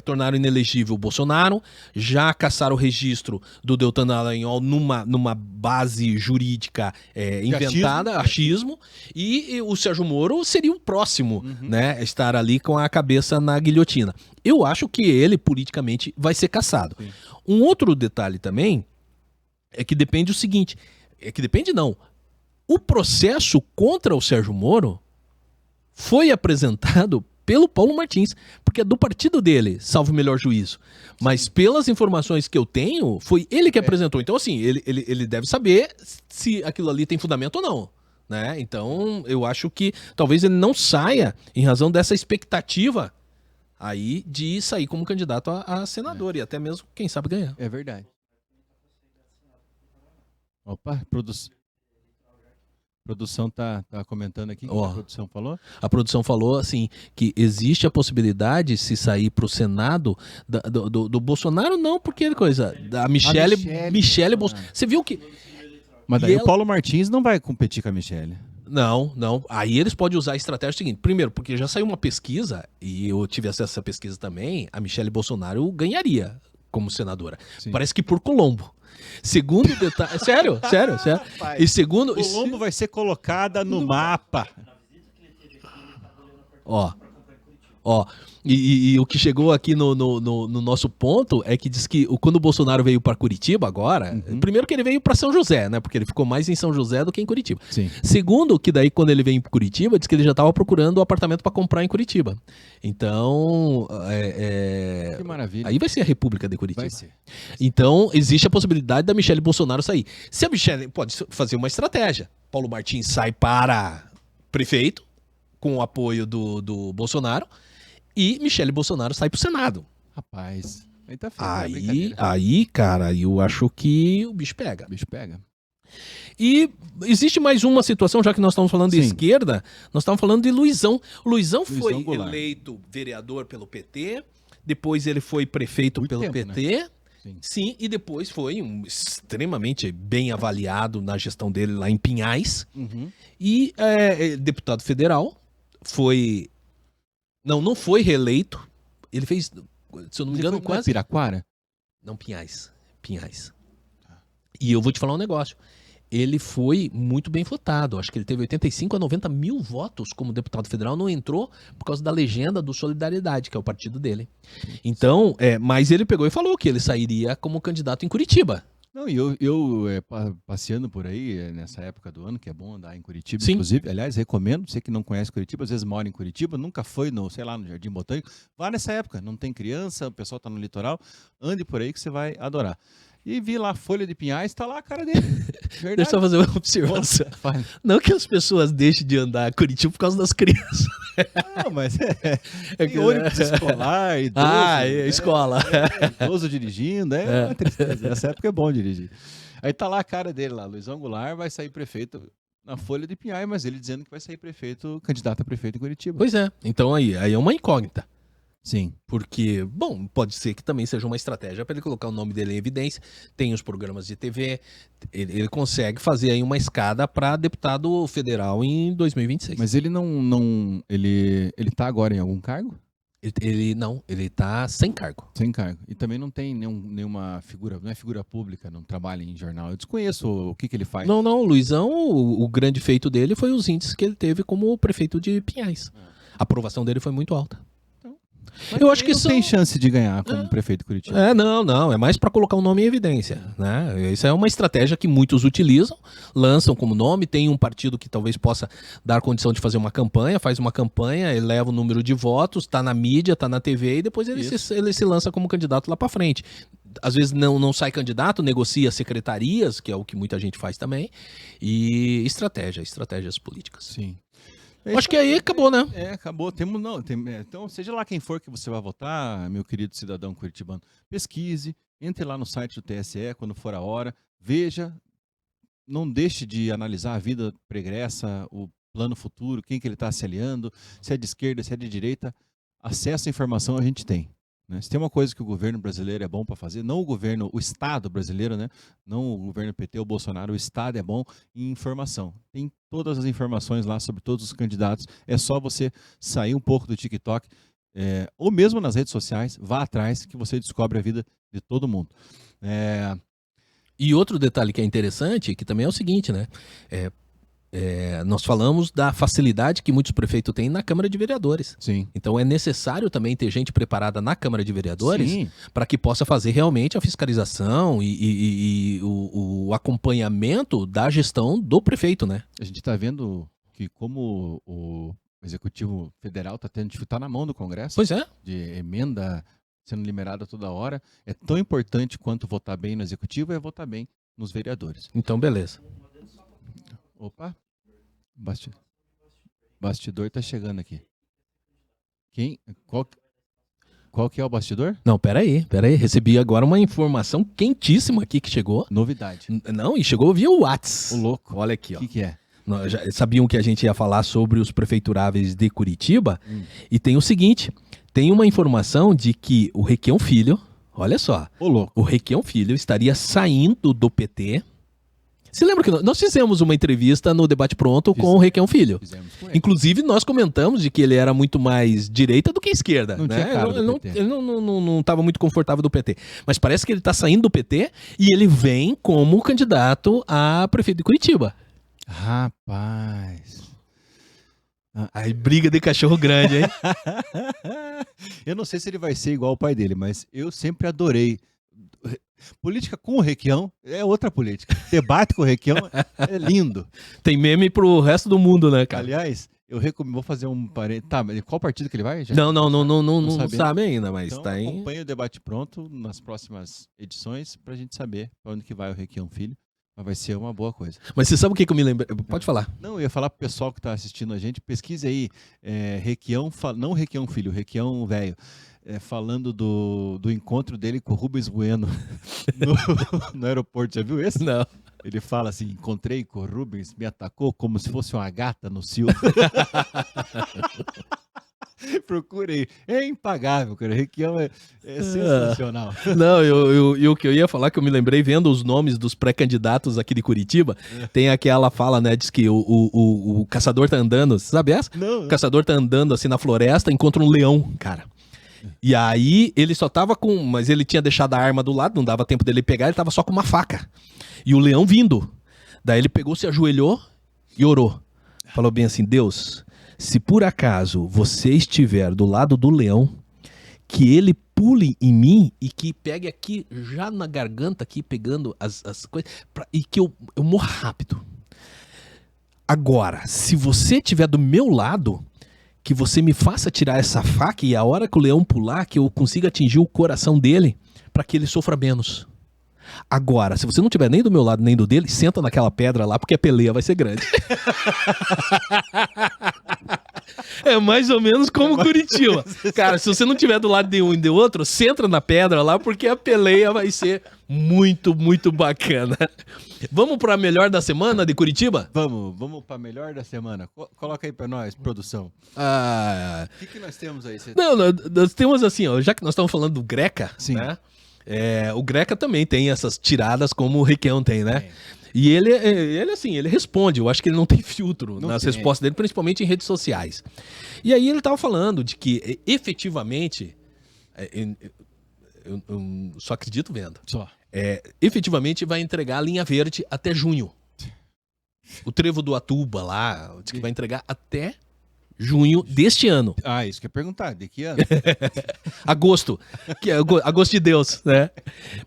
[SPEAKER 2] tornaram inelegível o Bolsonaro, já caçaram o registro do Deltan Dallagnol numa base jurídica inventada, achismo, e o Sérgio Moro seria o próximo, né, a estar ali com a cabeça na guilhotina. Eu acho que ele, politicamente, vai ser cassado. Sim. Um outro detalhe também é que depende o seguinte, o processo contra o Sérgio Moro foi apresentado pelo Paulo Martins, porque é do partido dele, salvo o melhor juízo. Mas pelas informações que eu tenho, foi ele que apresentou. Então, assim, ele deve saber se aquilo ali tem fundamento ou não. Né? Então, eu acho que talvez ele não saia em razão dessa expectativa aí de sair como candidato a senador e até mesmo, quem sabe, ganhar.
[SPEAKER 1] É verdade. Opa, produção tá comentando aqui o que a produção falou?
[SPEAKER 2] A produção falou assim, que existe a possibilidade, se sair pro Senado, do Bolsonaro, não, porque coisa, da Michele Bolsonaro. Você viu que...
[SPEAKER 1] Mas daí o Paulo Martins não vai competir com a Michele.
[SPEAKER 2] Não. Aí eles podem usar a estratégia seguinte. Primeiro, porque já saiu uma pesquisa, e eu tive acesso a essa pesquisa também, a Michele Bolsonaro ganharia como senadora. Sim. Parece que por Colombo. Segundo detalhe... Sério.
[SPEAKER 1] Rapaz,
[SPEAKER 2] e segundo...
[SPEAKER 1] Colombo vai ser colocada no mapa.
[SPEAKER 2] E o que chegou aqui no nosso ponto é que diz que quando o Bolsonaro veio para Curitiba agora, primeiro que ele veio para São José, né? Porque ele ficou mais em São José do que em Curitiba.
[SPEAKER 1] Sim.
[SPEAKER 2] Segundo, que daí quando ele veio para Curitiba, diz que ele já estava procurando um apartamento para comprar em Curitiba. Então,
[SPEAKER 1] que maravilha.
[SPEAKER 2] Aí vai ser a República de Curitiba.
[SPEAKER 1] Vai ser.
[SPEAKER 2] Então, existe a possibilidade da Michele Bolsonaro sair. Se a Michele pode fazer uma estratégia. Paulo Martins sai para prefeito, com o apoio do Bolsonaro, e Michele Bolsonaro sai pro Senado.
[SPEAKER 1] Rapaz, aí tá feio.
[SPEAKER 2] Aí, cara, eu acho que o bicho pega. E existe mais uma situação, já que nós estamos falando de esquerda, nós estamos falando de Luizão. Luizão foi
[SPEAKER 1] Goulart.
[SPEAKER 2] eleito vereador pelo PT, depois ele foi prefeito pelo PT, né? Sim, e depois foi extremamente bem avaliado na gestão dele lá em Pinhais. E deputado federal, não foi reeleito. Ele fez se eu não me
[SPEAKER 1] Ele
[SPEAKER 2] engano,
[SPEAKER 1] foi pra
[SPEAKER 2] quase...
[SPEAKER 1] Piraquara?
[SPEAKER 2] Não, Pinhais. E eu vou te falar um negócio. Ele foi muito bem votado. Acho que ele teve 85 a 90 mil votos como deputado federal. Não entrou por causa da legenda do Solidariedade, que é o partido dele. Então, mas ele pegou e falou que ele sairia como candidato em Curitiba.
[SPEAKER 1] Não, e passeando por aí nessa época do ano, que é bom andar em Curitiba,
[SPEAKER 2] Sim.
[SPEAKER 1] inclusive, aliás, recomendo, você que não conhece Curitiba, às vezes mora em Curitiba, nunca foi no, sei lá, no Jardim Botânico, vá nessa época, não tem criança, o pessoal tá no litoral, ande por aí que você vai adorar. E vi lá a Folha de Pinhais, tá lá a cara dele.
[SPEAKER 2] Deixa eu só fazer uma observação.
[SPEAKER 1] Fale.
[SPEAKER 2] Não que as pessoas deixem de andar em Curitiba por causa das crianças.
[SPEAKER 1] Não, mas
[SPEAKER 2] É
[SPEAKER 1] tem ônibus escolar, idoso.
[SPEAKER 2] Escola.
[SPEAKER 1] Idoso dirigindo, uma tristeza. Nessa época é bom dirigir. Aí tá lá a cara dele lá, Luizão Goulart vai sair prefeito na Folha de Pinhais, mas ele dizendo que vai sair prefeito, candidato a prefeito em Curitiba.
[SPEAKER 2] Pois é. Então aí é uma incógnita.
[SPEAKER 1] Sim.
[SPEAKER 2] Porque, bom, pode ser que também seja uma estratégia para ele colocar o nome dele em evidência. Tem os programas de TV, ele consegue fazer aí uma escada para deputado federal em 2026.
[SPEAKER 1] Mas ele ele tá agora em algum cargo?
[SPEAKER 2] Ele tá sem cargo.
[SPEAKER 1] Sem cargo. E também não tem nenhuma figura, não é figura pública, não trabalha em jornal. Eu desconheço o que ele faz.
[SPEAKER 2] Não, o Luizão, o grande feito dele foi os índices que ele teve como prefeito de Pinhais. A aprovação dele foi muito alta.
[SPEAKER 1] Mas
[SPEAKER 2] eu acho que
[SPEAKER 1] não tem chance de ganhar como prefeito de Curitiba.
[SPEAKER 2] Não, é mais para colocar o nome em evidência, né? Isso é uma estratégia que muitos utilizam, lançam como nome, tem um partido que talvez possa dar condição de fazer uma campanha, faz uma campanha, eleva o número de votos, tá na mídia, tá na TV e depois ele se lança como candidato lá para frente. Às vezes não sai candidato, negocia secretarias, que é o que muita gente faz também, e estratégias políticas.
[SPEAKER 1] Sim.
[SPEAKER 2] Acho que aí acabou, né?
[SPEAKER 1] Acabou. Então, seja lá quem for que você vai votar, meu querido cidadão curitibano, pesquise, entre lá no site do TSE quando for a hora, veja, não deixe de analisar a vida pregressa, o plano futuro, quem que ele está se aliando, se é de esquerda, se é de direita. Acesso à informação a gente tem. Né? Se tem uma coisa que o governo brasileiro é bom para fazer, não o Estado brasileiro, né? Não o governo PT ou Bolsonaro, o Estado é bom em informação. Tem todas as informações lá sobre todos os candidatos. É só você sair um pouco do TikTok, ou mesmo nas redes sociais, vá atrás que você descobre a vida de todo mundo.
[SPEAKER 2] E outro detalhe que é interessante, que também é o seguinte, né? Nós falamos da facilidade que muitos prefeitos têm na Câmara de Vereadores.
[SPEAKER 1] Sim.
[SPEAKER 2] Então é necessário também ter gente preparada na Câmara de Vereadores para que possa fazer realmente a fiscalização e o acompanhamento da gestão do prefeito, né?
[SPEAKER 1] A gente está vendo que como o Executivo Federal está na mão do Congresso.
[SPEAKER 2] Pois é.
[SPEAKER 1] De emenda sendo liberada toda hora. É tão importante quanto votar bem no Executivo é votar bem nos vereadores.
[SPEAKER 2] Então, beleza.
[SPEAKER 1] Opa, bastidor tá chegando aqui. Qual que é o bastidor?
[SPEAKER 2] Não, peraí. Recebi agora uma informação quentíssima aqui que chegou.
[SPEAKER 1] Novidade.
[SPEAKER 2] Não, e chegou via WhatsApp.
[SPEAKER 1] Ô, louco.
[SPEAKER 2] Olha aqui, ó.
[SPEAKER 1] O que é?
[SPEAKER 2] Já sabiam que a gente ia falar sobre os prefeituráveis de Curitiba. E tem o seguinte, tem uma informação de que o Requião Filho, olha só.
[SPEAKER 1] Ô, louco.
[SPEAKER 2] O Requião Filho estaria saindo do PT. Você lembra que nós fizemos uma entrevista no Debate Pronto com o Requião Filho?
[SPEAKER 1] Fizemos com ele.
[SPEAKER 2] Inclusive, nós comentamos de que ele era muito mais direita do que esquerda.
[SPEAKER 1] Não
[SPEAKER 2] né?
[SPEAKER 1] tinha cara do PT.
[SPEAKER 2] Ele não estava muito confortável do PT. Mas parece que ele está saindo do PT e ele vem como candidato a prefeito de Curitiba.
[SPEAKER 1] Rapaz.
[SPEAKER 2] Aí briga de cachorro grande, hein?
[SPEAKER 1] Eu não sei se ele vai ser igual ao pai dele, mas eu sempre adorei. Política com o Requião é outra política. Debate com o Requião é lindo.
[SPEAKER 2] Tem meme pro resto do mundo, né, cara?
[SPEAKER 1] Aliás, eu recomendo, vou fazer um parênteses. Tá, mas qual partido que ele vai?
[SPEAKER 2] Não sabe ainda, mas
[SPEAKER 1] então,
[SPEAKER 2] tá em...
[SPEAKER 1] acompanhe o Debate Pronto nas próximas edições pra gente saber pra onde que vai o Requião Filho. Mas vai ser uma boa coisa.
[SPEAKER 2] Mas você sabe o que eu me lembrei? Pode falar.
[SPEAKER 1] Não, eu ia falar pro pessoal que tá assistindo a gente, pesquise aí, Requião, não Requião Filho, Requião Velho. Falando do encontro dele com o Rubens Bueno no aeroporto. Já viu esse?
[SPEAKER 2] Não.
[SPEAKER 1] Ele fala assim, encontrei com o Rubens, me atacou como se fosse uma gata no cio. Procurei. É impagável, cara. Requião é sensacional.
[SPEAKER 2] Não, o que eu ia falar, que eu me lembrei vendo os nomes dos pré-candidatos aqui de Curitiba, tem aquela fala, né, diz que o caçador tá andando, você sabe essa?
[SPEAKER 1] Não.
[SPEAKER 2] O caçador tá andando assim na floresta, encontra um leão, cara. E aí ele só tava com... Mas ele tinha deixado a arma do lado, não dava tempo dele pegar, ele tava só com uma faca. E o leão vindo. Daí ele pegou, se ajoelhou e orou. Falou bem assim, Deus, se por acaso você estiver do lado do leão, que ele pule em mim e que pegue aqui, já na garganta, aqui pegando as coisas, e que eu morra rápido. Agora, se você estiver do meu lado, que você me faça tirar essa faca e a hora que o leão pular, que eu consiga atingir o coração dele, para que ele sofra menos. Agora, se você não estiver nem do meu lado nem do dele, senta naquela pedra lá, porque a peleia vai ser grande. É mais ou menos como Curitiba. Cara, se você não tiver do lado de um e do outro, senta na pedra lá, porque a peleia vai ser muito, muito bacana. Vamos para a melhor da semana de Curitiba?
[SPEAKER 1] Vamos para melhor da semana. Coloca aí para nós, produção. O que nós temos aí?
[SPEAKER 2] Não, nós temos assim, ó, já que nós estamos falando do Greca,
[SPEAKER 1] Sim.
[SPEAKER 2] né? O Greca também tem essas tiradas como o Requião tem, né? E ele assim, ele responde. Eu acho que ele não tem filtro nas respostas dele, principalmente em redes sociais. E aí ele tava falando de que efetivamente, eu só acredito vendo.
[SPEAKER 1] Só.
[SPEAKER 2] Efetivamente vai entregar a linha verde até junho. O trevo do Atuba lá, diz que vai entregar até junho deste ano.
[SPEAKER 1] Isso que eu ia perguntar, de que ano?
[SPEAKER 2] Agosto, que é agosto de Deus, né?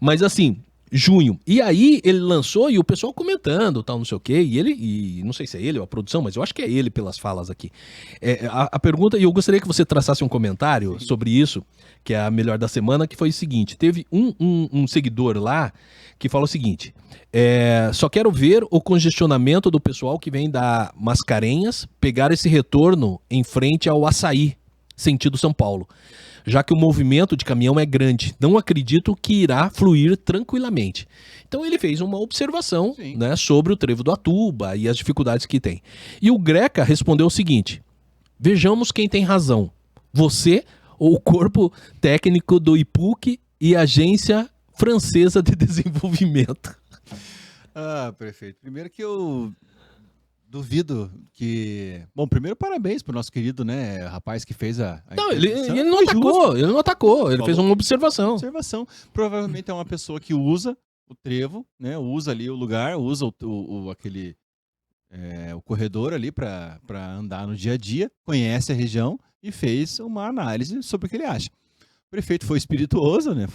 [SPEAKER 2] Mas assim, junho. E aí ele lançou e o pessoal comentando, tal, não sei o quê. E não sei se é ele ou a produção, mas eu acho que é ele pelas falas aqui. A pergunta, e eu gostaria que você traçasse um comentário sobre isso, que é a melhor da semana, que foi o seguinte: teve um seguidor lá que falou o seguinte: só quero ver o congestionamento do pessoal que vem da Mascarenhas pegar esse retorno em frente ao Açaí, sentido São Paulo, já que o movimento de caminhão é grande. Não acredito que irá fluir tranquilamente. Então ele fez uma observação, né, sobre o trevo do Atuba e as dificuldades que tem. E o Greca respondeu o seguinte: vejamos quem tem razão, você ou o corpo técnico do IPUC e a Agência Francesa de Desenvolvimento.
[SPEAKER 1] Prefeito. Primeiro que eu duvido que... Bom, primeiro parabéns pro nosso querido, né, rapaz que fez a
[SPEAKER 2] Não, ele não atacou, ele fez uma observação.
[SPEAKER 1] Provavelmente é uma pessoa que usa o trevo, né, usa ali o lugar, usa o corredor ali para andar no dia a dia, conhece a região e fez uma análise sobre o que ele acha. O prefeito foi espirituoso, né,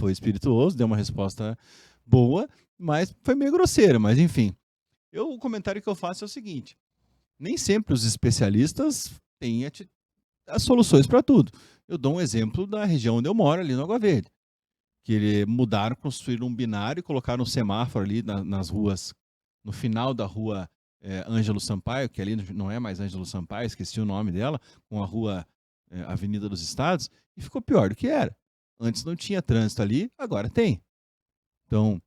[SPEAKER 1] deu uma resposta boa, mas foi meio grosseira, mas enfim. O comentário que eu faço é o seguinte: nem sempre os especialistas têm as soluções para tudo. Eu dou um exemplo da região onde eu moro, ali no Água Verde, que eles mudaram, construíram um binário e colocaram um semáforo ali nas ruas, no final da rua Ângelo Sampaio, que ali não é mais Ângelo Sampaio, esqueci o nome dela, com a rua Avenida dos Estados, e ficou pior do que era. Antes não tinha trânsito ali, agora tem. Então,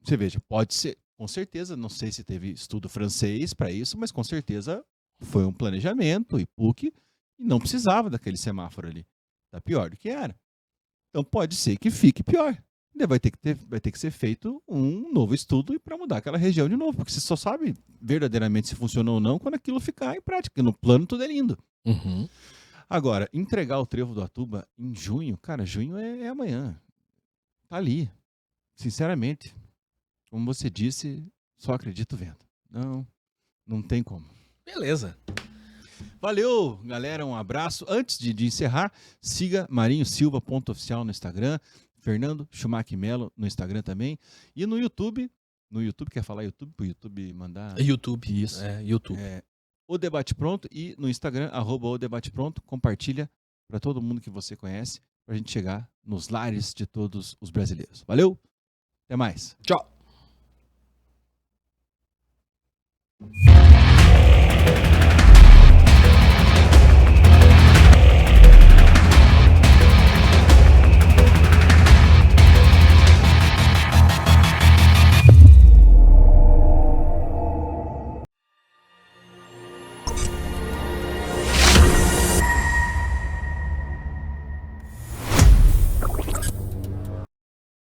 [SPEAKER 1] você veja, pode ser, com certeza, não sei se teve estudo francês para isso, mas com certeza foi um planejamento, e PUC, e não precisava daquele semáforo ali. Está pior do que era. Então pode ser que fique pior. Vai ter que ser feito um novo estudo para mudar aquela região de novo, porque você só sabe verdadeiramente se funcionou ou não quando aquilo ficar em prática, porque no plano tudo é lindo.
[SPEAKER 2] Uhum.
[SPEAKER 1] Agora, entregar o trevo do Atuba em junho, cara, junho é amanhã. Tá ali. Sinceramente, como você disse, só acredito vendo. Não tem como.
[SPEAKER 2] Beleza.
[SPEAKER 1] Valeu, galera, um abraço. Antes de encerrar, siga marinhosilva.oficial no Instagram, Fernando Schumacher Melo no Instagram também, e no YouTube, quer falar YouTube? Pro YouTube mandar...
[SPEAKER 2] YouTube.
[SPEAKER 1] Isso.
[SPEAKER 2] YouTube.
[SPEAKER 1] O Debate Pronto, e no Instagram, @o Debate Pronto, compartilha para todo mundo que você conhece, para a gente chegar nos lares de todos os brasileiros. Valeu, até mais.
[SPEAKER 2] Tchau.